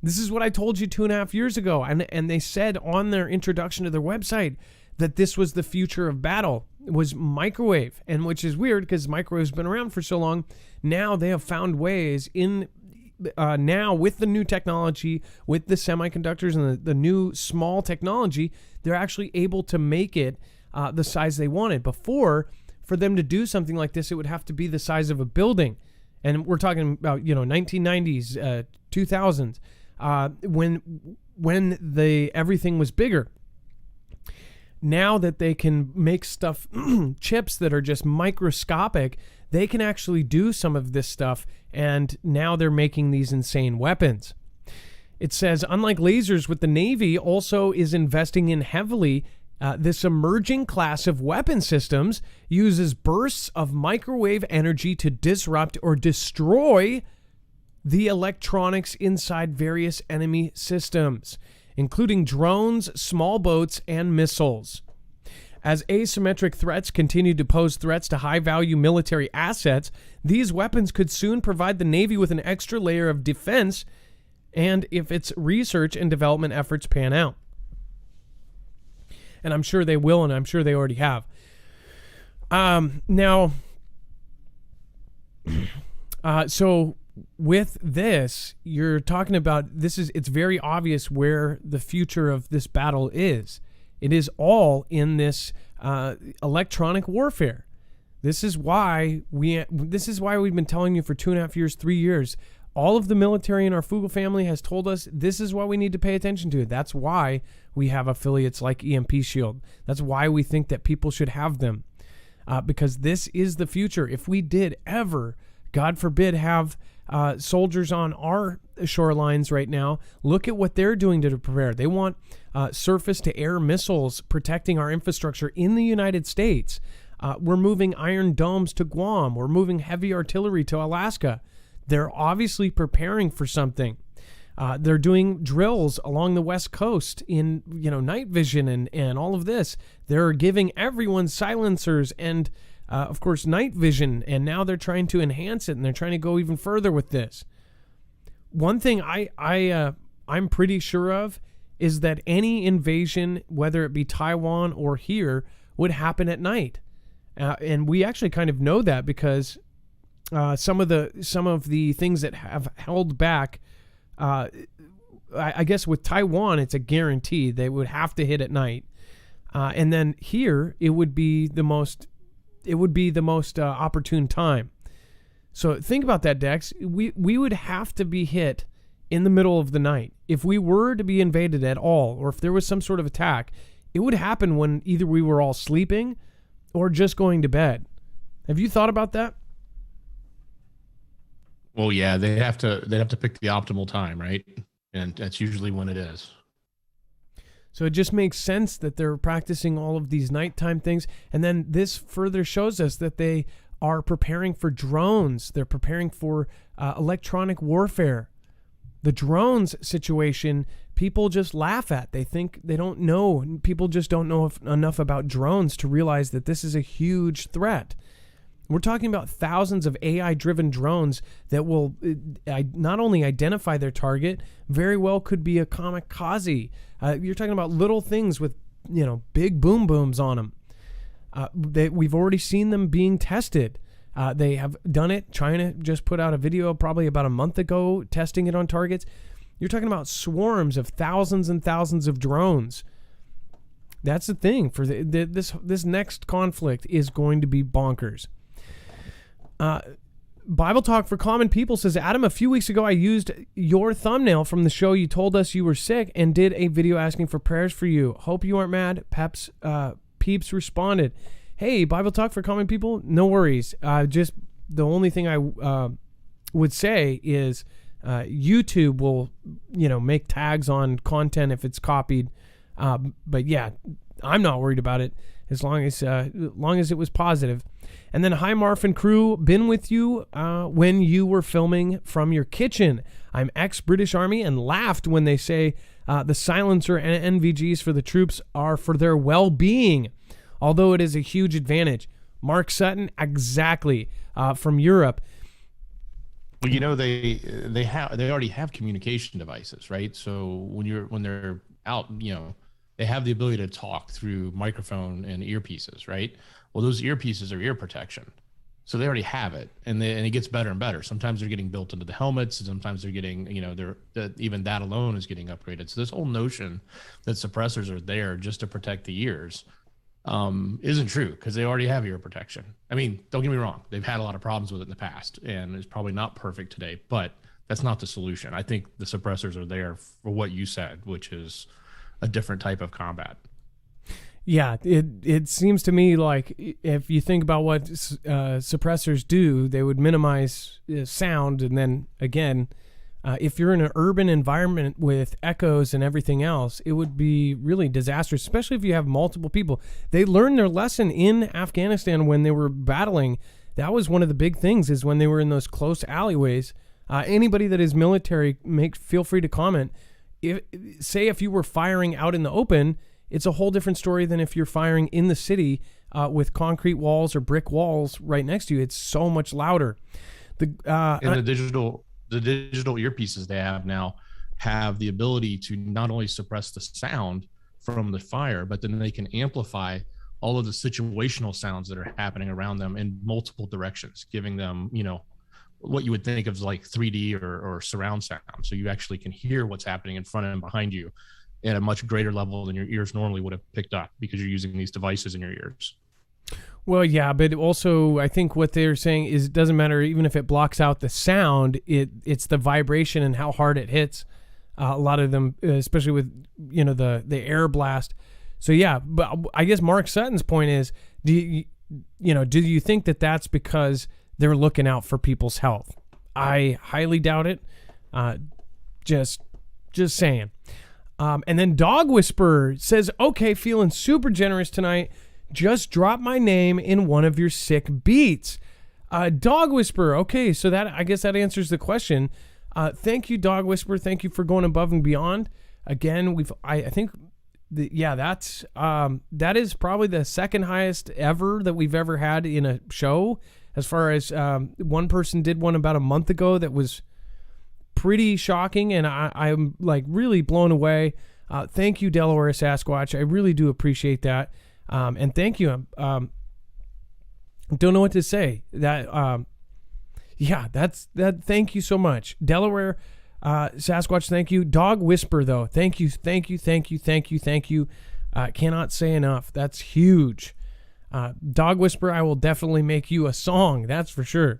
This is what I told you 2.5 years ago, and they said on their introduction to their website that this was the future of battle, was microwave, and which is weird because microwave's been around for so long. Now they have found ways now with the new technology, with the semiconductors and the new small technology, they're actually able to make it the size they wanted. Before, for them to do something like this, it would have to be the size of a building. And we're talking about, 1990s, 2000s, when everything was bigger. Now that they can make stuff, chips that are just microscopic, they can actually do some of this stuff, and now they're making these insane weapons. It says, unlike lasers, what the Navy also is investing in heavily, this emerging class of weapon systems uses bursts of microwave energy to disrupt or destroy the electronics inside various enemy systems, including drones, small boats, and missiles. As asymmetric threats continue to pose threats to high-value military assets, these weapons could soon provide the Navy with an extra layer of defense, and if its research and development efforts pan out. And I'm sure they will, and I'm sure they already have. So with this, you're talking about it's very obvious where the future of this battle is. It is all in this electronic warfare. This is why we've been telling you for 2.5 years, 3 years. All of the military in our Fugel family has told us this is what we need to pay attention to. That's why we have affiliates like Emp Shield. That's why we think that people should have them, because this is the future. If we did ever, God forbid, have soldiers on our shorelines right now, look at what they're doing to prepare. They want surface-to-air missiles protecting our infrastructure in the United States. We're moving Iron Domes to Guam. We're moving heavy artillery to Alaska. They're obviously preparing for something. They're doing drills along the West Coast in night vision and all of this. They're giving everyone silencers and of course night vision, and now they're trying to enhance it, and they're trying to go even further with this. One thing I'm pretty sure of is that any invasion, whether it be Taiwan or here, would happen at night, and we actually kind of know that because some of the things that have held back, I guess with Taiwan, it's a guarantee they would have to hit at night, and then here it would be the most opportune time. So think about that, Dex. We would have to be hit in the middle of the night. If we were to be invaded at all, or if there was some sort of attack, it would happen when either we were all sleeping or just going to bed. Have you thought about that? Well, yeah, they'd have to pick the optimal time, right? And that's usually when it is. So it just makes sense that they're practicing all of these nighttime things. And then this further shows us that they are preparing for drones. They're preparing for electronic warfare. The drones situation, people just laugh at. They think they don't know. People just don't know enough about drones to realize that this is a huge threat. We're talking about thousands of AI-driven drones that will not only identify their target, very well could be a kamikaze. You're talking about little things with, big boom booms on them. We've already seen them being tested. They have done it. China just put out a video probably about a month ago testing it on targets. You're talking about swarms of thousands and thousands of drones. That's the thing. For this next conflict is going to be bonkers. Bible Talk for Common People says, Adam, a few weeks ago I used your thumbnail from the show. You told us you were sick and did a video asking for prayers for you. Hope you aren't mad. Peeps responded, hey, Bible Talk for Common People, no worries. Just the only thing I would say is YouTube will, make tags on content if it's copied. But yeah, I'm not worried about it as long as it was positive. And then, hi, Marf and crew. Been with you when you were filming from your kitchen. I'm ex-British Army and laughed when they say the silencer and NVGs for the troops are for their well-being, although it is a huge advantage. Mark Sutton, exactly, from Europe. Well, they already have communication devices, right? So when they're out, they have the ability to talk through microphone and earpieces, right? Well, those earpieces are ear protection. So they already have it, and it gets better and better. Sometimes they're getting built into the helmets, and sometimes they're getting, even that alone is getting upgraded. So this whole notion that suppressors are there just to protect the ears isn't true, because they already have ear protection. I mean, don't get me wrong. They've had a lot of problems with it in the past, and it's probably not perfect today, but that's not the solution. I think the suppressors are there for what you said, which is a different type of combat. Yeah, it seems to me like if you think about what suppressors do, they would minimize sound. And then again, if you're in an urban environment with echoes and everything else, it would be really disastrous, especially if you have multiple people. They learned their lesson in Afghanistan when they were battling. That was one of the big things, is when they were in those close alleyways. Anybody that is military, feel free to comment. If you were firing out in the open, it's a whole different story than if you're firing in the city with concrete walls or brick walls right next to you. It's so much louder. The digital earpieces they have now have the ability to not only suppress the sound from the fire, but then they can amplify all of the situational sounds that are happening around them in multiple directions, giving them, what you would think of like 3D or surround sound. So you actually can hear what's happening in front and behind you at a much greater level than your ears normally would have picked up, because you're using these devices in your ears. Well, yeah, but also I think what they're saying is it doesn't matter even if it blocks out the sound, it's the vibration and how hard it hits. A lot of them, especially with, the air blast. So yeah, but I guess Mark Sutton's point is, do you think that that's because they're looking out for people's health? I highly doubt it. Just saying. And then Dog Whisperer says, okay, feeling super generous tonight. Just drop my name in one of your sick beats. Dog Whisperer. Okay, so I guess that answers the question. Thank you, Dog Whisperer. Thank you for going above and beyond. Again, I think that is probably the second highest ever that we've ever had in a show. As far as one person did one about a month ago that was pretty shocking, and I'm like really blown away. Thank you, Delaware Sasquatch. I really do appreciate that. And thank you. Don't know what to say. Thank you so much. Delaware Sasquatch, thank you. Dog Whisper, though, thank you. Cannot say enough. That's huge. Dog Whisper, I will definitely make you a song, that's for sure.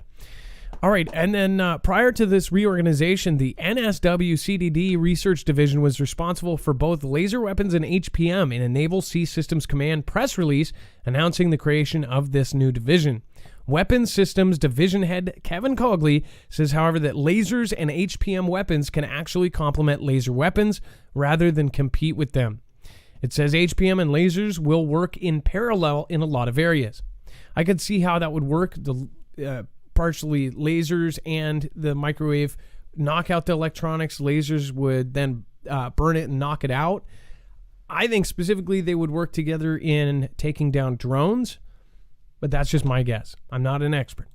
All right, and then prior to this reorganization, the NSW CDD Research Division was responsible for both laser weapons and HPM in a Naval Sea Systems Command press release announcing the creation of this new division. Weapons Systems Division Head Kevin Cogley says, however, that lasers and HPM weapons can actually complement laser weapons rather than compete with them. It says HPM and lasers will work in parallel in a lot of areas. I could see how that would work. Partially lasers and the microwave knock out the electronics. Lasers would then burn it and knock it out. I think specifically they would work together in taking down drones, but that's just my guess. I'm not an expert.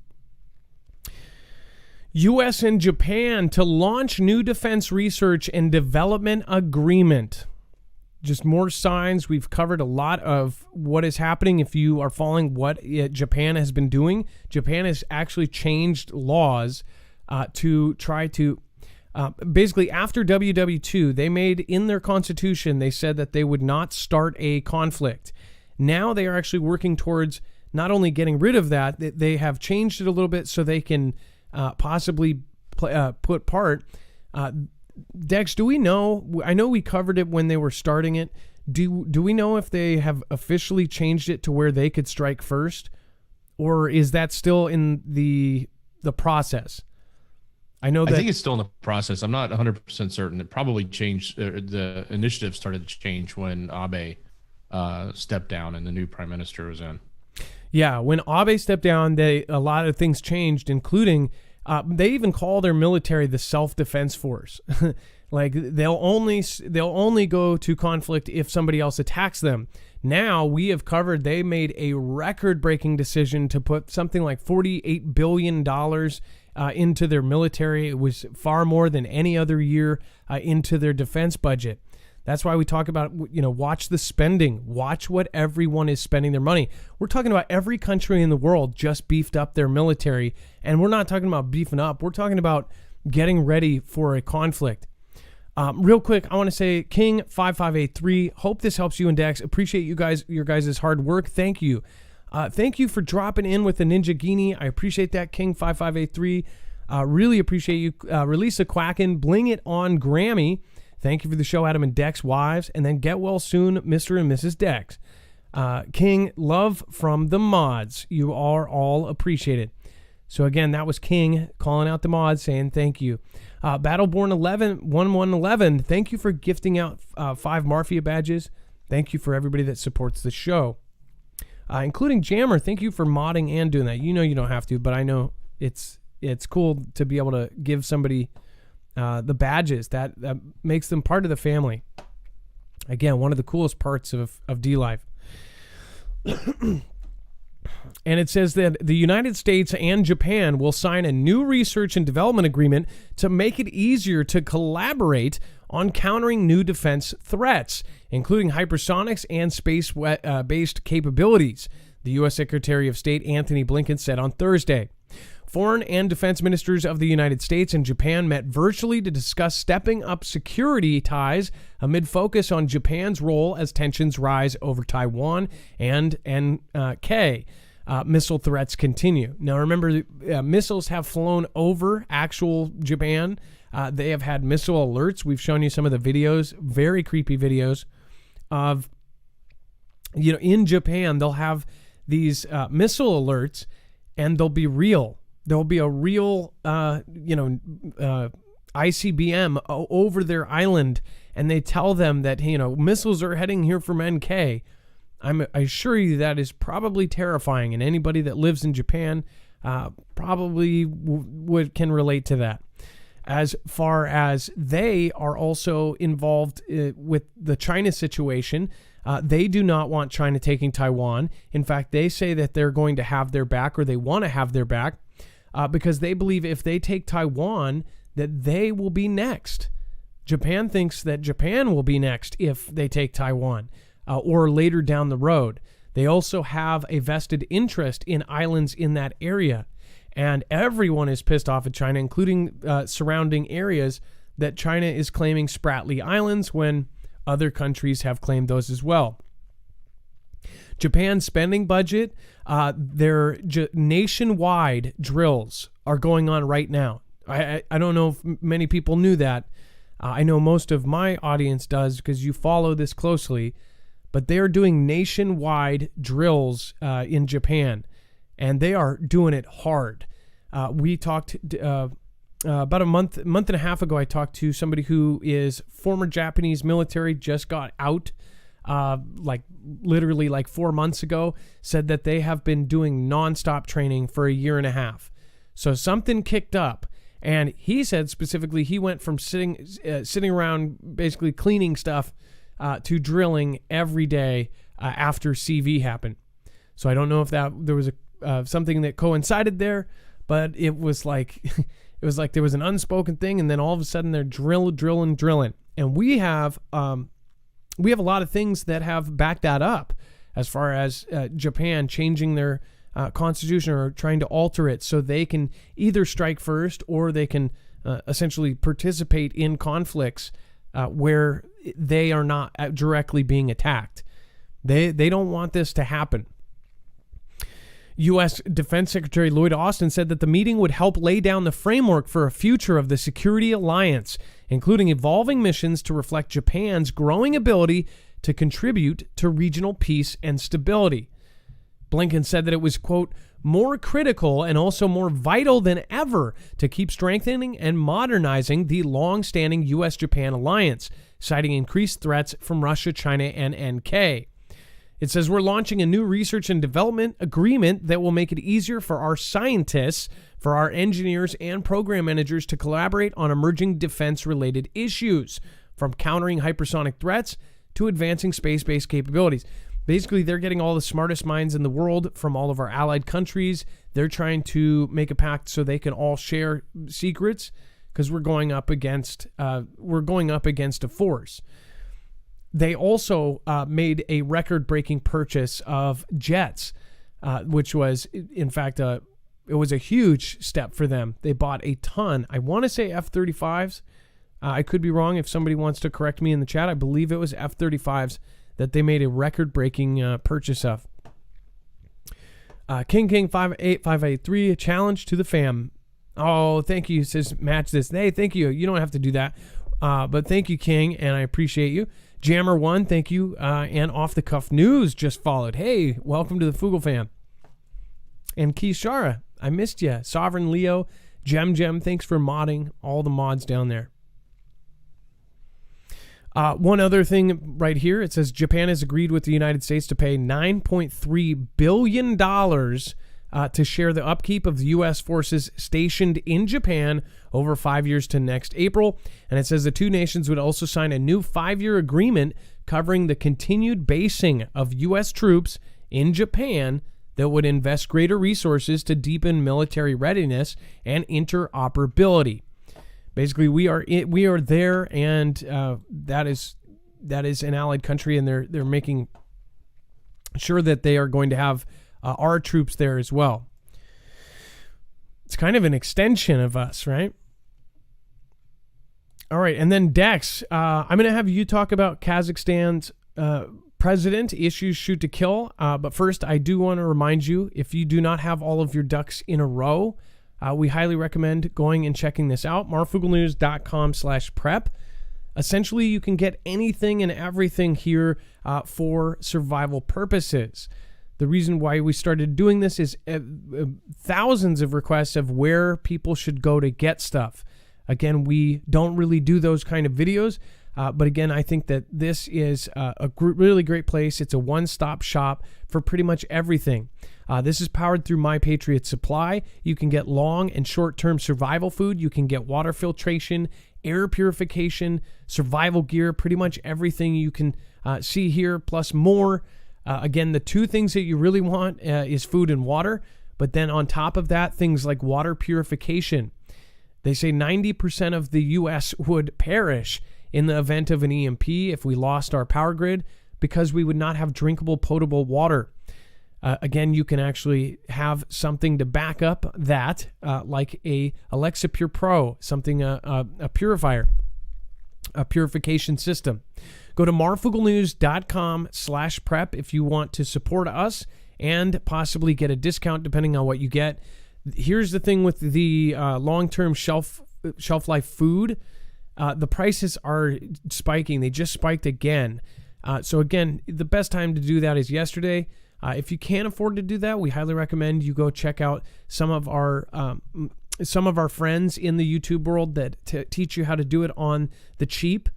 U.S. and Japan to launch new defense research and development agreement. Just more signs. We've covered a lot of what is happening. If you are following what Japan has been doing, Japan has actually changed laws to try to basically, after WW2, they made in their constitution, they said that they would not start a conflict. Now they are actually working towards not only getting rid of that, they have changed it a little bit so they can possibly put part. Dex, do we know? I know we covered it when they were starting it. Do we know if they have officially changed it to where they could strike first, or is that still in the process? I think it's still in the process. I'm not 100% certain. It probably changed. The initiative started to change when Abe stepped down and the new prime minister was in. Yeah, when Abe stepped down, a lot of things changed, including. They even call their military the self-defense force. Like they'll only go to conflict if somebody else attacks them. Now we have covered, they made a record-breaking decision to put something like $48 billion into their military. It was far more than any other year into their defense budget. That's why we talk about, watch the spending. Watch what everyone is spending their money. We're talking about every country in the world just beefed up their military. And we're not talking about beefing up. We're talking about getting ready for a conflict. Real quick, I want to say, King5583, hope this helps you and Dex. Appreciate your guys' hard work. Thank you. Thank you for dropping in with the Ninja Guinea. I appreciate that, King5583. Really appreciate you. Release a Quackin', Bling It on Grammy. Thank you for the show, Adam and Dex wives. And then get well soon, Mr. and Mrs. Dex. King, love from the mods. You are all appreciated. So again, that was King calling out the mods, saying thank you. Battleborn 1111, thank you for gifting out 5 Marfia badges. Thank you for everybody that supports the show. Including Jammer, thank you for modding and doing that. You know you don't have to, but I know it's cool to be able to give somebody the badges. That makes them part of the family. Again, one of the coolest parts of D-Live. And it says that the United States and Japan will sign a new research and development agreement to make it easier to collaborate on countering new defense threats, including hypersonics and space-based capabilities, the U.S. Secretary of State Anthony Blinken said on Thursday. Foreign and defense ministers of the United States and Japan met virtually to discuss stepping up security ties amid focus on Japan's role as tensions rise over Taiwan and NK. Missile threats continue. Now, remember, missiles have flown over actual Japan. They have had missile alerts. We've shown you some of the videos, very creepy videos of, in Japan, they'll have these missile alerts and they'll be real. There'll be a real, ICBM over their island, and they tell them that, missiles are heading here from NK. I assure you that is probably terrifying, and anybody that lives in Japan probably can relate to that. As far as they are also involved with the China situation, they do not want China taking Taiwan. In fact, they say that they're going to have their back, or they want to have their back, because they believe if they take Taiwan, that they will be next. Japan thinks that Japan will be next if they take Taiwan, or later down the road. They also have a vested interest in islands in that area. And everyone is pissed off at China, including surrounding areas, that China is claiming Spratly Islands when other countries have claimed those as well. Japan's spending budget, their nationwide drills are going on right now. I don't know if many people knew that. I know most of my audience does because you follow this closely, but they are doing nationwide drills in Japan, and they are doing it hard. We talked about a month and a half ago. I talked to somebody who is former Japanese military, just got out, literally 4 months ago, said that they have been doing nonstop training for a year and a half. So something kicked up. And he said specifically he went from sitting around basically cleaning stuff to drilling every day after CV happened. So I don't know if there was something that coincided there, but it was like there was an unspoken thing, and then all of a sudden they're drilling. And we have a lot of things that have backed that up, as far as Japan changing their constitution or trying to alter it so they can either strike first or they can essentially participate in conflicts where they are not directly being attacked. They don't want this to happen. U.S. Defense Secretary Lloyd Austin said that the meeting would help lay down the framework for a future of the security alliance, including evolving missions to reflect Japan's growing ability to contribute to regional peace and stability. Blinken said that it was, quote, more critical and also more vital than ever to keep strengthening and modernizing the long-standing U.S.-Japan alliance, citing increased threats from Russia, China, and NK. It says we're launching a new research and development agreement that will make it easier for our scientists, for our engineers, and program managers to collaborate on emerging defense-related issues, from countering hypersonic threats to advancing space-based capabilities. Basically, they're getting all the smartest minds in the world from all of our allied countries. They're trying to make a pact so they can all share secrets, because we're going up against a force. They also made a record-breaking purchase of jets, which was, in fact, it was a huge step for them. They bought a ton. I want to say F-35s. I could be wrong. If somebody wants to correct me in the chat, I believe it was F-35s that they made a record-breaking purchase of. King 58583, a challenge to the fam. Oh, thank you. It says match this. Hey, thank you. You don't have to do that. But thank you, King, and I appreciate you. Jammer1, thank you. And Off the Cuff News just followed. Hey, welcome to the Foogle fam. And Kishara, I missed you. Sovereign Leo, Gem, thanks for modding all the mods down there. One other thing right here, it says Japan has agreed with the United States to pay $9.3 billion to share the upkeep of the U.S. forces stationed in Japan over 5 years to next April. And it says the two nations would also sign a new 5-year agreement covering the continued basing of U.S. troops in Japan that would invest greater resources to deepen military readiness and interoperability. Basically, we are there, and that is an allied country, and they're making sure that they are going to have our troops there as well. It's kind of an extension of us, right? All right, and then Dex, I'm going to have you talk about Kazakhstan's president issues shoot to kill. But first, I do want to remind you, if you do not have all of your ducks in a row, we highly recommend going and checking this out, marfooglenews.com/prep. Essentially, you can get anything and everything here for survival purposes. The reason why we started doing this is thousands of requests of where people should go to get stuff. Again, we don't really do those kind of videos, but again, I think that this is a really great place. It's a one-stop shop for pretty much everything. This is powered through My Patriot Supply. You can get long and short-term survival food. You can get water filtration, air purification, survival gear, pretty much everything you can see here, plus more. Again, the two things that you really want is food and water, but then on top of that, things like water purification. They say 90% of the U.S. would perish in the event of an EMP if we lost our power grid, because we would not have drinkable, potable water. Again, you can actually have something to back up that, like a Alexa Pure Pro, something, a purifier, a purification system. Go to marfooglenews.com/prep if you want to support us and possibly get a discount depending on what you get. Here's the thing with the long-term shelf life food. The prices are spiking. They just spiked again. So again, the best time to do that is yesterday. If you can't afford to do that, we highly recommend you go check out some of our friends in the YouTube world that teach you how to do it on the cheap.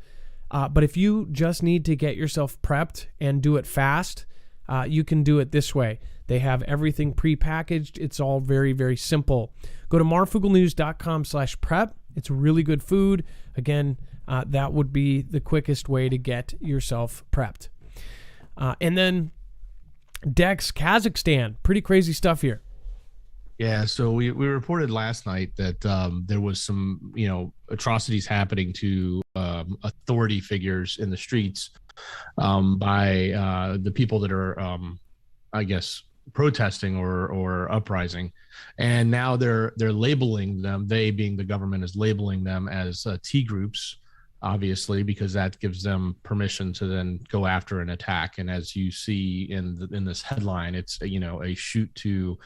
But if you just need to get yourself prepped and do it fast, you can do it this way. They have everything prepackaged. It's all very, very simple. Go to marfooglenews.com/prep. It's really good food. Again, that would be the quickest way to get yourself prepped. And then Dex, Kazakhstan. Pretty crazy stuff here. Yeah, so we reported last night that there was some, atrocities happening to authority figures in the streets by the people that are, I guess, protesting or uprising, and now they're labeling them. They, being the government, is labeling them as T groups, obviously, because that gives them permission to then go after an attack. And as you see in this headline, it's a shoot to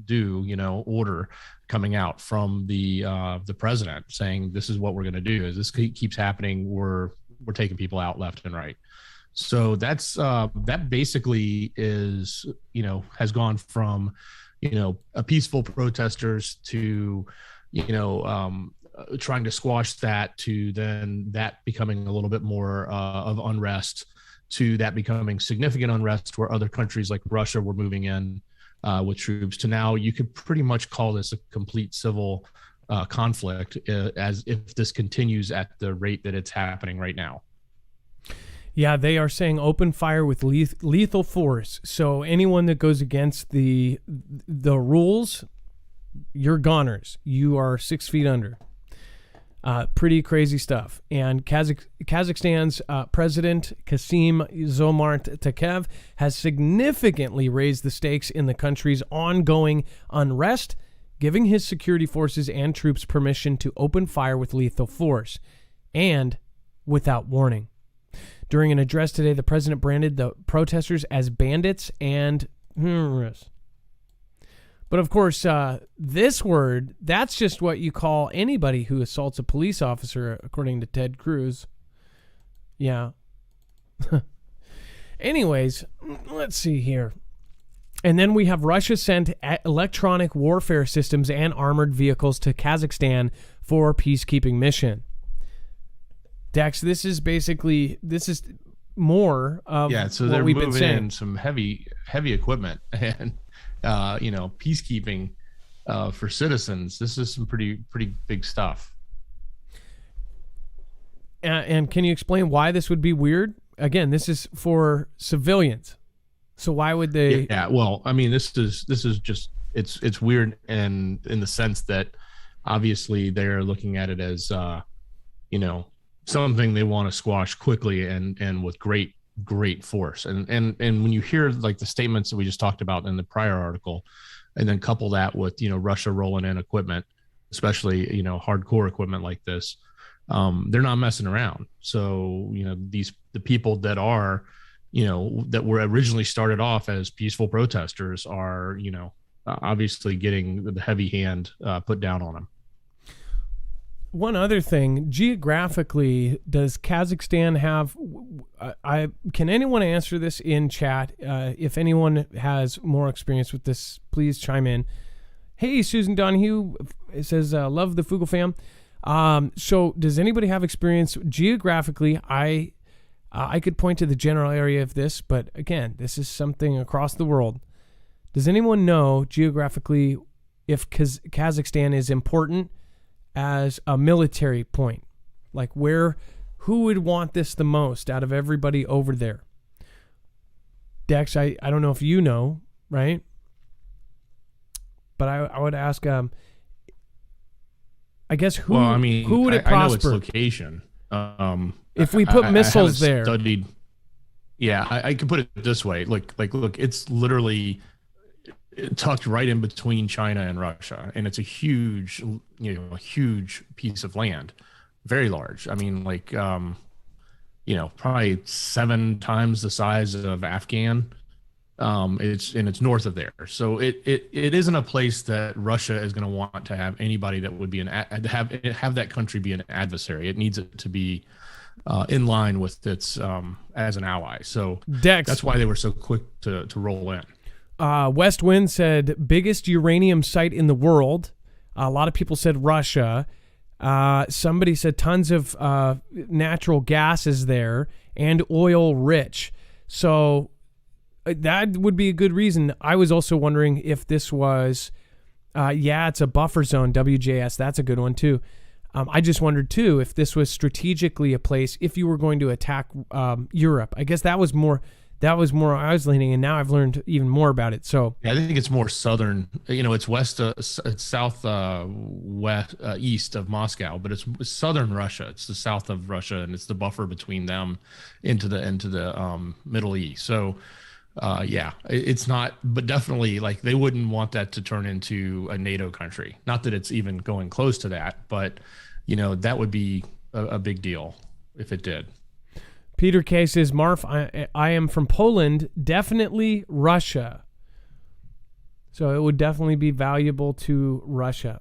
do order coming out from the president saying this is what we're going to do. As this keeps happening, we're taking people out left and right. So that's that basically is has gone from a peaceful protesters to trying to squash that, to then that becoming a little bit more of unrest, to that becoming significant unrest where other countries like Russia were moving in with troops, to now you could pretty much call this a complete civil conflict as if this continues at the rate that it's happening right now. Yeah, they are saying open fire with lethal force. So anyone that goes against the rules, you're goners. You are 6 feet under. Pretty crazy stuff. And Kazakhstan's president, Kassym-Jomart Tokayev, has significantly raised the stakes in the country's ongoing unrest, giving his security forces and troops permission to open fire with lethal force, and without warning. During an address today, the president branded the protesters as bandits and terrorists. But of course, this word, that's just what you call anybody who assaults a police officer, according to Ted Cruz. Yeah. Anyways, let's see here. And then we have Russia sent electronic warfare systems and armored vehicles to Kazakhstan for peacekeeping mission. Dex, this is more of so what they're we've been moving saying. in some heavy equipment and peacekeeping for citizens. This is some pretty big stuff. And can you explain why this would be weird? Again, this is for civilians. So why would they? Yeah, well, I mean, this is just it's weird, and in the sense that obviously they're looking at it as something they want to squash quickly and with great force. And when you hear like the statements that we just talked about in the prior article, and then couple that with Russia rolling in equipment, especially hardcore equipment like this, they're not messing around. So the people that are that were originally started off as peaceful protesters are obviously getting the heavy hand put down on them. One other thing, geographically, does Kazakhstan have? Can anyone answer this in chat? If anyone has more experience with this, please chime in. Hey, Susan Donahue says, "Love the Fugel fam." So, does anybody have experience geographically? I could point to the general area of this, but again, this is something across the world. Does anyone know geographically if Kazakhstan is important as a military point? Like who would want this the most out of everybody over there? Dex, I don't know if you know, right? But I would ask, I guess who would it prosper? I know its location. If we put missiles there. Studied, I can put it this way. Look, it's literally tucked right in between China and Russia, and it's a huge piece of land, very large. I mean, probably 7 times the size of Afghan. It's north of there, so it isn't a place that Russia is going to want to have anybody that would be have that country be an adversary. It needs it to be in line with its as an ally. So Dex, that's why they were so quick to roll in. West Wind said biggest uranium site in the world. A lot of people said Russia. Somebody said tons of natural gas is there and oil rich. So that would be a good reason. I was also wondering if this was, it's a buffer zone, WJS. That's a good one too. I just wondered too if this was strategically a place if you were going to attack Europe. I guess that was more I was leaning, and now I've learned even more about it. So yeah, I think it's more southern. It's it's south west east of Moscow, but it's southern Russia. It's the south of Russia, and it's the buffer between them into the Middle East. So it's not, but definitely like they wouldn't want that to turn into a NATO country. Not that it's even going close to that, but that would be a big deal if it did. Peter K says, Marf, I am from Poland, definitely Russia. So it would definitely be valuable to Russia.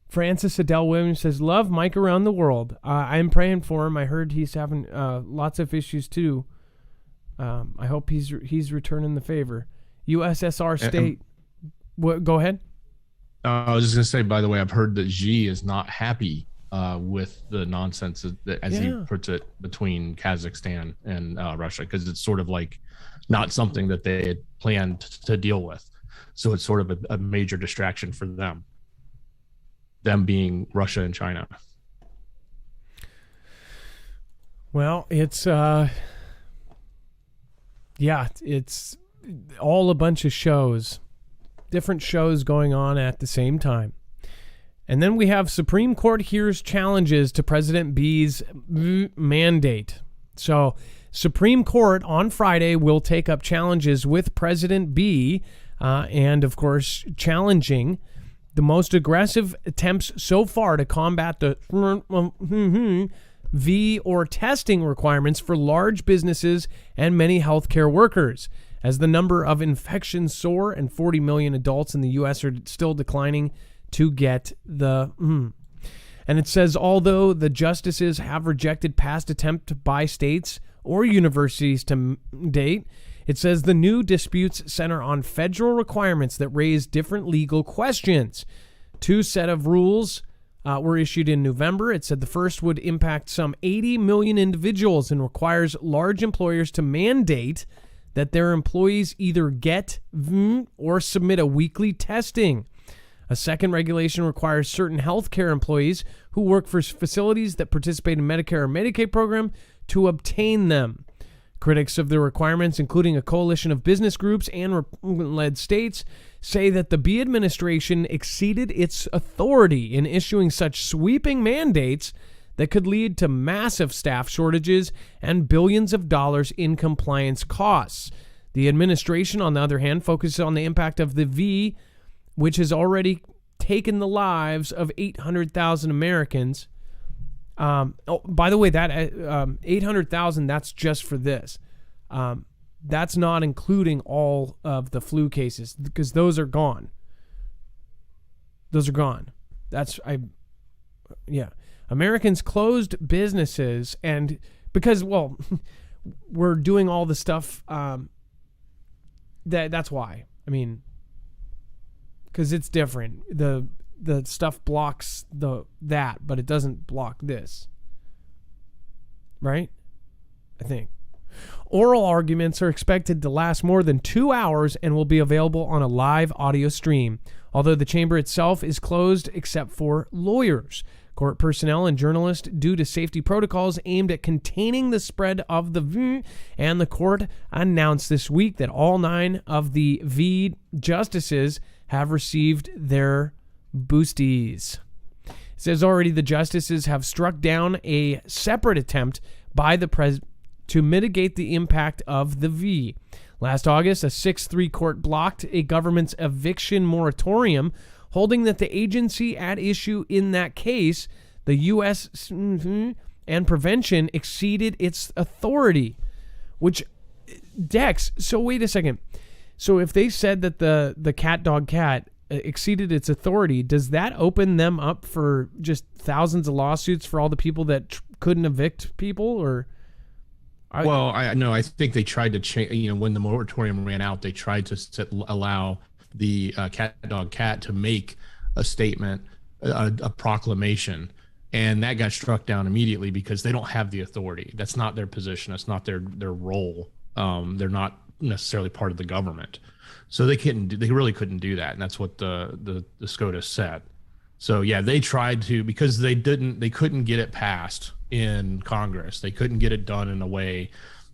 Francis Adele Williams says, love Mike around the world. I'm praying for him. I heard he's having lots of issues too. I hope he's returning the favor. USSR state. Go ahead. I was just going to say, by the way, I've heard that Xi is not happy with the nonsense as he puts it between Kazakhstan and Russia, because it's sort of like not something that they had planned to deal with. So it's sort of a major distraction for them being Russia and China. Well, it's it's all a bunch of shows, different shows going on at the same time. And then we have Supreme Court hears challenges to President B's mandate. So Supreme Court on Friday will take up challenges with President B and, of course, challenging the most aggressive attempts so far to combat the V or testing requirements for large businesses and many healthcare workers. As the number of infections soar and 40 million adults in the U.S. are still declining to get the And it says, although the justices have rejected past attempts by states or universities to date, it says the new disputes center on federal requirements that raise different legal questions. Two set of rules were issued in November. It said the first would impact some 80 million individuals and requires large employers to mandate that their employees either get or submit a weekly testing. A second regulation requires certain healthcare employees who work for facilities that participate in Medicare or Medicaid program to obtain them. Critics of the requirements, including a coalition of business groups and Republican-led states, say that the B administration exceeded its authority in issuing such sweeping mandates that could lead to massive staff shortages and billions of dollars in compliance costs. The administration, on the other hand, focuses on the impact of the V, which has already taken the lives of 800,000 Americans. By the way, that 800,000, that's just for this. That's not including all of the flu cases, because those are gone. Those are gone. Americans closed businesses, and because, well, we're doing all the stuff, that's why. I mean, because it's different. The stuff blocks that, but it doesn't block this. Right? I think. Oral arguments are expected to last more than 2 hours and will be available on a live audio stream, although the chamber itself is closed except for lawyers, court personnel, and journalists due to safety protocols aimed at containing the spread of the V. And the court announced this week that all 9 of the V justices have received their boosties. It says already the justices have struck down a separate attempt by the president to mitigate the impact of the V. Last August, a 6-3 court blocked a government's eviction moratorium, holding that the agency at issue in that case, the U.S. and prevention, exceeded its authority, which Dex, so wait a second. So if they said that the cat dog cat exceeded its authority, does that open them up for just thousands of lawsuits for all the people that couldn't evict people? Or I think they tried to change. When the moratorium ran out, they tried to allow the cat dog cat to make a statement, a proclamation, and that got struck down immediately because they don't have the authority. That's not their position. That's not their role. They're not necessarily part of the government, so they really couldn't do that, and that's what the SCOTUS said. So yeah, they tried to, because they couldn't get it passed in Congress. They couldn't get it done in a way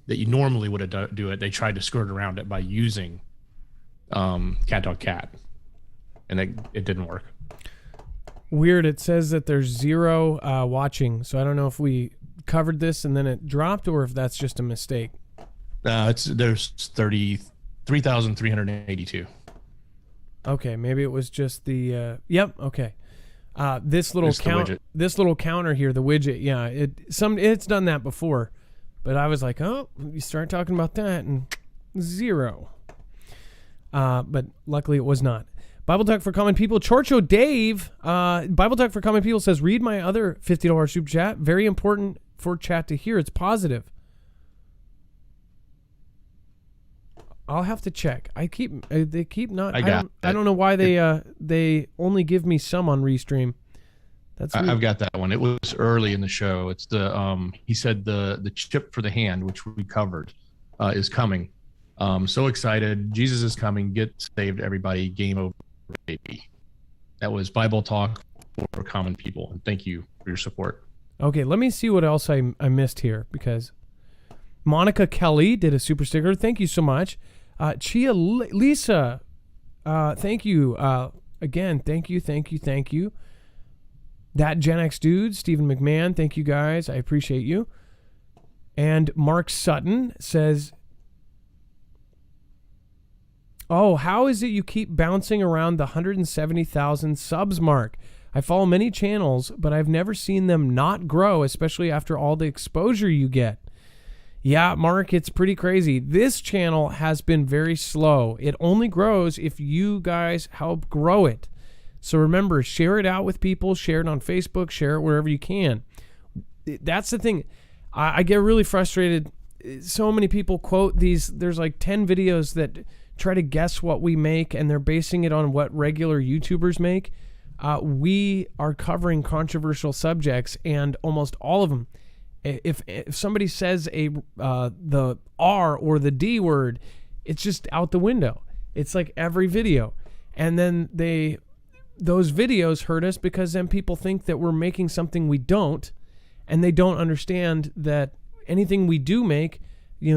that you normally would have do it. They tried to skirt around it by using cat dog cat, and it didn't work. Weird. It says that there's 0 watching, so I don't know if we covered this and then it dropped, or if that's just a mistake. There's 33,382. Okay, maybe it was just the yep. Okay, this little counter here, the widget. Yeah, it's done that before, but I was like, oh, you start talking about that and 0. But luckily it was not. Bible Talk for Common People. Chorcho Dave, Bible Talk for Common People says, read my other $50 super chat. Very important for chat to hear. It's positive. I'll have to check. They keep not. I don't know why they only give me some on Restream. I've got that one. It was early in the show. It's he said the chip for the hand, which we covered, is coming. So excited. Jesus is coming. Get saved, everybody. Game over, baby. That was Bible Talk for Common People. And thank you for your support. Okay, let me see what else I missed here, because Monica Kelly did a super sticker. Thank you so much. Chia Lisa, thank you. Again, thank you. That Gen X dude, Stephen McMahon, thank you guys. I appreciate you. And Mark Sutton says, oh, how is it you keep bouncing around the 170,000 subs mark? I follow many channels, but I've never seen them not grow, especially after all the exposure you get. Yeah, Mark, it's pretty crazy. This channel has been very slow. It only grows if you guys help grow it. So remember, share it out with people, share it on Facebook, share it wherever you can. That's the thing. I get really frustrated. So many people quote these. There's like 10 videos that try to guess what we make, and they're basing it on what regular YouTubers make. We are covering controversial subjects, and almost all of them, if somebody says the R or the D word, it's just out the window. It's like every video. And then those videos hurt us because then people think that we're making something we don't, and they don't understand that anything we do make,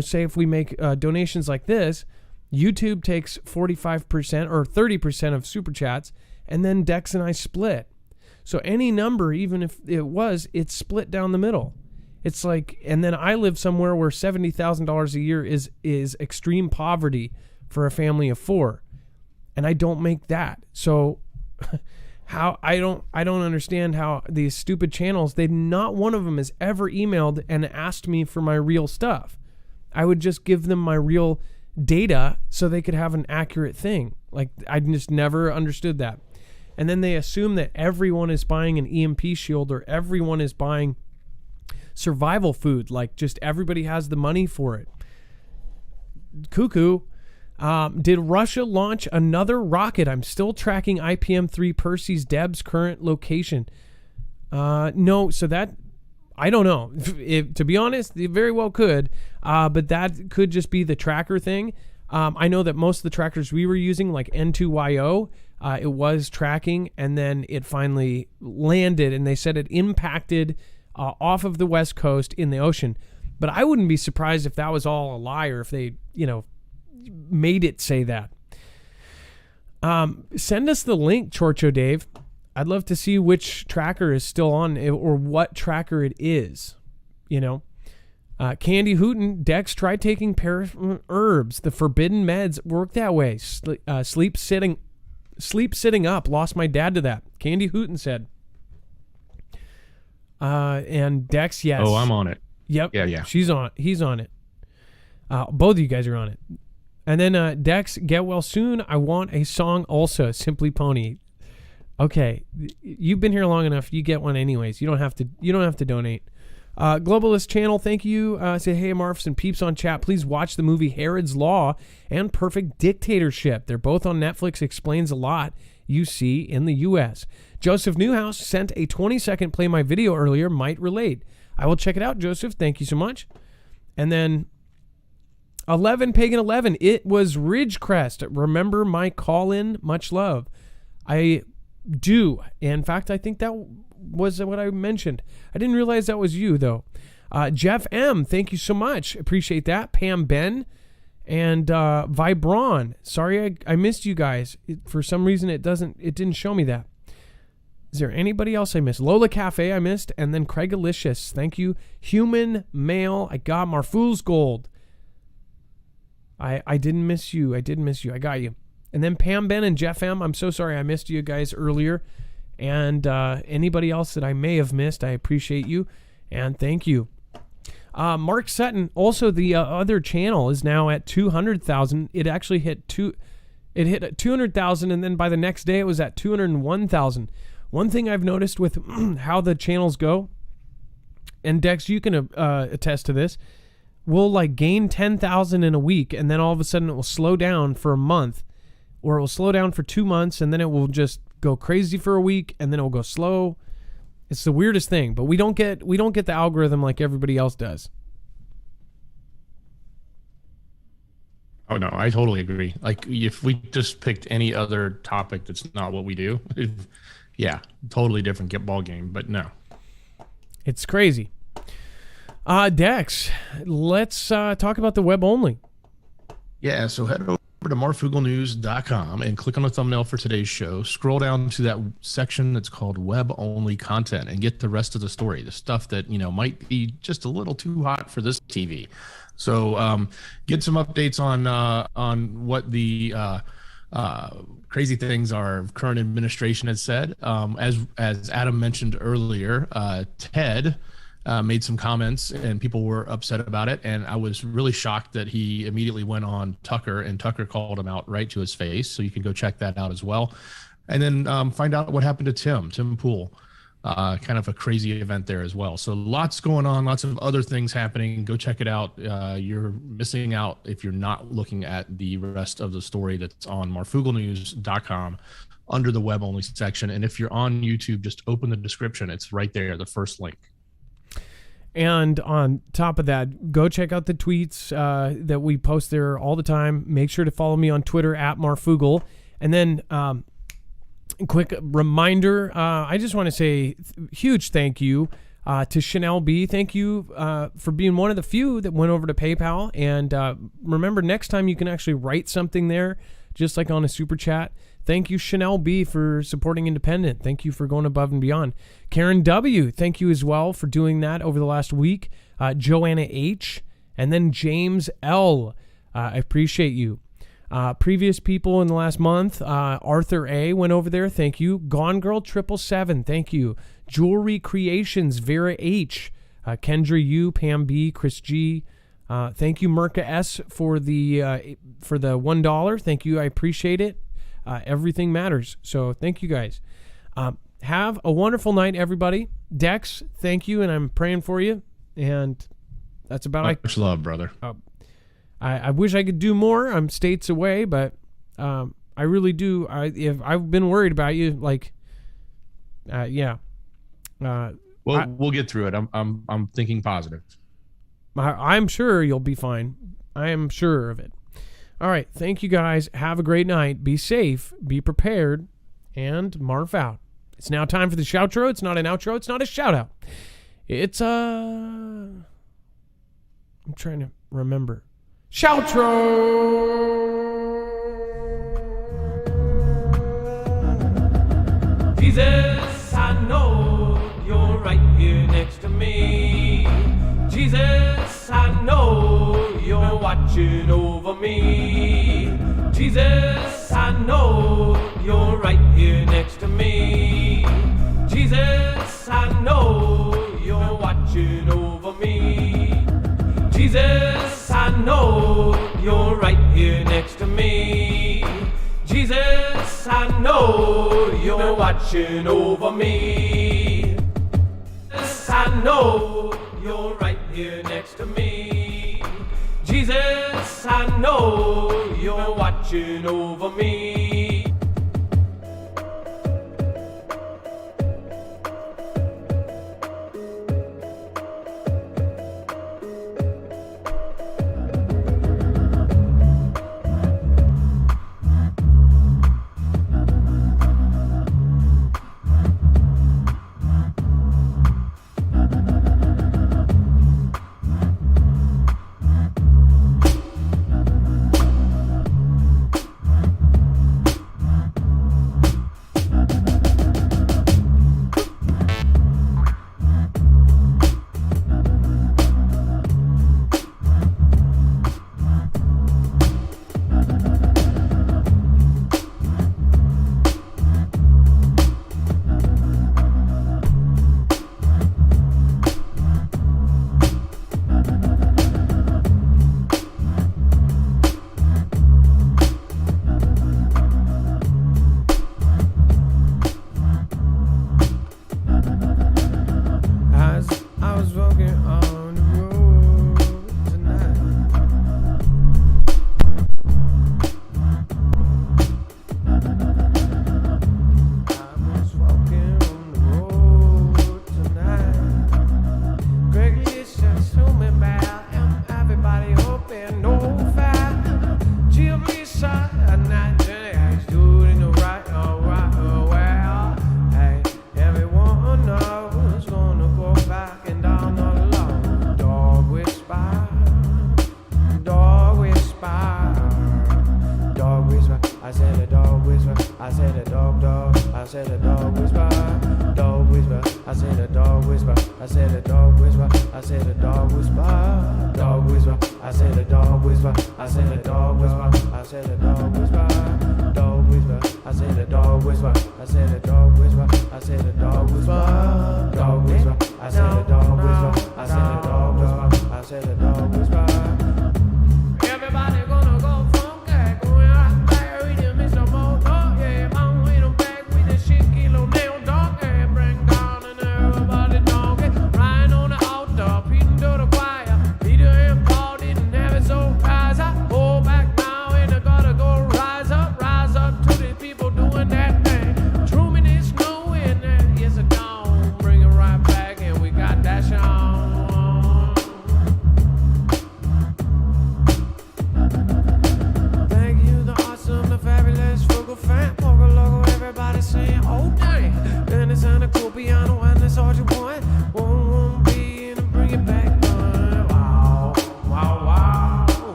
say if we make donations like this, YouTube takes 45% or 30% of super chats, and then Dex and I split. So any number, even if it's split down the middle. It's like, and then I live somewhere where $70,000 a year is extreme poverty for a family of 4, and I don't make that. So how I don't understand how these stupid channels, not one of them has ever emailed and asked me for my real stuff. I would just give them my real data so they could have an accurate thing. Like, I just never understood that. And then they assume that everyone is buying an Emp Shield or everyone is buying survival food, like just everybody has the money for it. Cuckoo. Did Russia launch another rocket? I'm still tracking IPM-3 Percy's Deb's current location. No, so that, I don't know. To be honest, it very well could, but that could just be the tracker thing. I know that most of the trackers we were using, like N2YO, it was tracking, and then it finally landed, and they said it impacted off of the West Coast in the ocean. But I wouldn't be surprised if that was all a lie, or if they, made it say that. Send us the link, Chorcho Dave. I'd love to see which tracker is still on, or what tracker it is. Candy Hooten, Dex, try taking herbs. The forbidden meds work that way. Sleep sitting up. Lost my dad to that. Candy Hooten said. And Dex, yes. Oh, I'm on it. Yep. Yeah. He's on it. Both of you guys are on it. And then Dex, get well soon. I want a song also. Simply Pony. Okay, you've been here long enough. You get one anyways. You don't have to donate. Globalist Channel, thank you. Say hey, Marfs and peeps on chat. Please watch the movie Herod's Law and Perfect Dictatorship. They're both on Netflix. Explains a lot you see in the U.S. Joseph Newhouse sent a 20-second play my video earlier. Might relate. I will check it out, Joseph. Thank you so much. And then 11 Pagan 11. It was Ridgecrest. Remember my call-in? Much love. I do. In fact, I think that was what I mentioned. I didn't realize that was you, though. Jeff M., thank you so much. Appreciate that. Pam Ben and Vibron. Sorry I missed you guys. For some reason, it didn't show me that. Is there anybody else I missed? Lola Cafe I missed. And then Craig Alicious. Thank you. Human Male. I got Marfool's Gold. I didn't miss you. I I got you. And then Pam Ben and Jeff M. I'm so sorry I missed you guys earlier. And anybody else that I may have missed, I appreciate you. And thank you. Mark Sutton, also the other channel is now at 200,000. It actually hit 200,000, and then by the next day it was at 201,000. One thing I've noticed with how the channels go, and Dex, you can attest to this, we'll like gain 10,000 in a week, and then all of a sudden it will slow down for a month, or it will slow down for 2 months, and then it will just go crazy for a week, and then it will go slow. It's the weirdest thing, but we don't get the algorithm like everybody else does. Oh no, I totally agree. Like if we just picked any other topic that's not what we do, yeah, totally different ball game. But no, it's crazy. Dex, let's talk about the web only. Yeah, so head over to marfooglenews.com and click on the thumbnail for today's show. Scroll down to that section that's called web only content and get the rest of the story, the stuff that might be just a little too hot for this TV. So get some updates on what the crazy things our current administration has said. As Adam mentioned earlier, Ted made some comments and people were upset about it, and I was really shocked that he immediately went on Tucker, and Tucker called him out right to his face. So you can go check that out as well, and then find out what happened to Tim Pool. Kind of a crazy event there as well. So lots going on, lots of other things happening. Go check it out. You're missing out if you're not looking at the rest of the story that's on marfooglenews.com under the web only section. And if you're on YouTube, just open the description. It's right there, the first link. And on top of that, go check out the tweets that we post there all the time. Make sure to follow me on Twitter at Marfoogle. And then quick reminder, I just want to say huge thank you to Chanel B. Thank you for being one of the few that went over to PayPal. And remember, next time you can actually write something there, just like on a super chat. Thank you, Chanel B, for supporting independent. Thank you for going above and beyond. Karen W, thank you as well for doing that over the last week. Joanna H, and then James L. I appreciate you. Previous people in the last month, Arthur A went over there. Thank you. Gone Girl 777. Thank you. Jewelry Creations, Vera H, Kendra U, Pam B, Chris G. Thank you, Merca S, for the $1. Thank you. I appreciate it. Everything matters. So thank you guys. Have a wonderful night, everybody. Dex, thank you, and I'm praying for you. And that's about it. Much love, brother. I wish I could do more. I'm states away, but I really do. I've been worried about you. Like, yeah. We'll get through it. I'm thinking positive. I'm sure you'll be fine. I am sure of it. All right. Thank you guys. Have a great night. Be safe. Be prepared. And Marf out. It's now time for the shoutro. It's not an outro. It's not a shout out. It's I'm trying to remember. Shoutro! Jesus, I know you're right here next to me. Jesus, I know you're watching over me. Jesus, I know you're right here next to me. Jesus, I know you're watching over me. Jesus, I know here next to me. Jesus, I know you're watching over me. Jesus, I know you're right here next to me. Jesus, I know you're watching over me.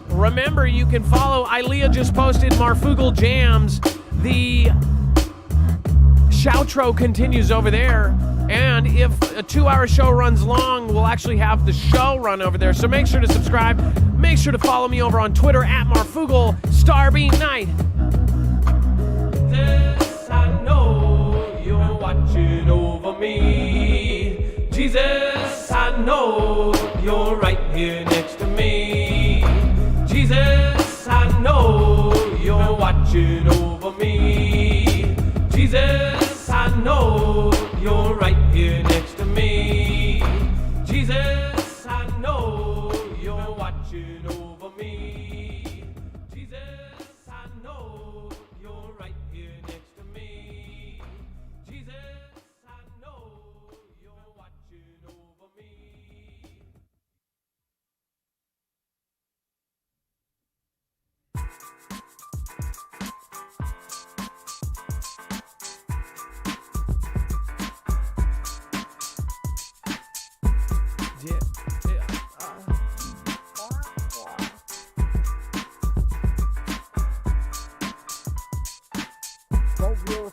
Remember, you can follow. Ilea just posted Marfoogle Jams. The shoutro continues over there. And if a 2-hour show runs long, we'll actually have the show run over there. So make sure to subscribe. Make sure to follow me over on Twitter at Marfoogle Starbeam Night. Jesus, I know you're watching over me. Jesus, I know you're right here next to me. Jesus, I know you're watching over me. Jesus, I know you're right here next to me. Jesus, I know you're watching over me. Jesus, I know you're right here next to me. Jesus, I know you're watching over me.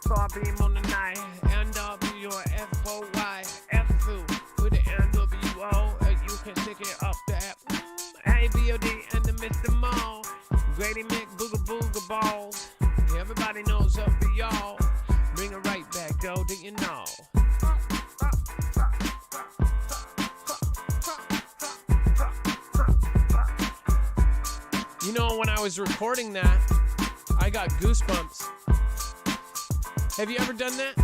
Starbeam on the night, NWFOY, F2 with the NWO, and you can stick it up that ABOD and the Mr. Mo. Grady Mick, Booga Booga Balls. Everybody knows up to y'all. Bring it right back, though, do you know? You know, when I was recording that, I got goosebumps. Have you ever done that?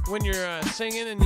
When you're singing and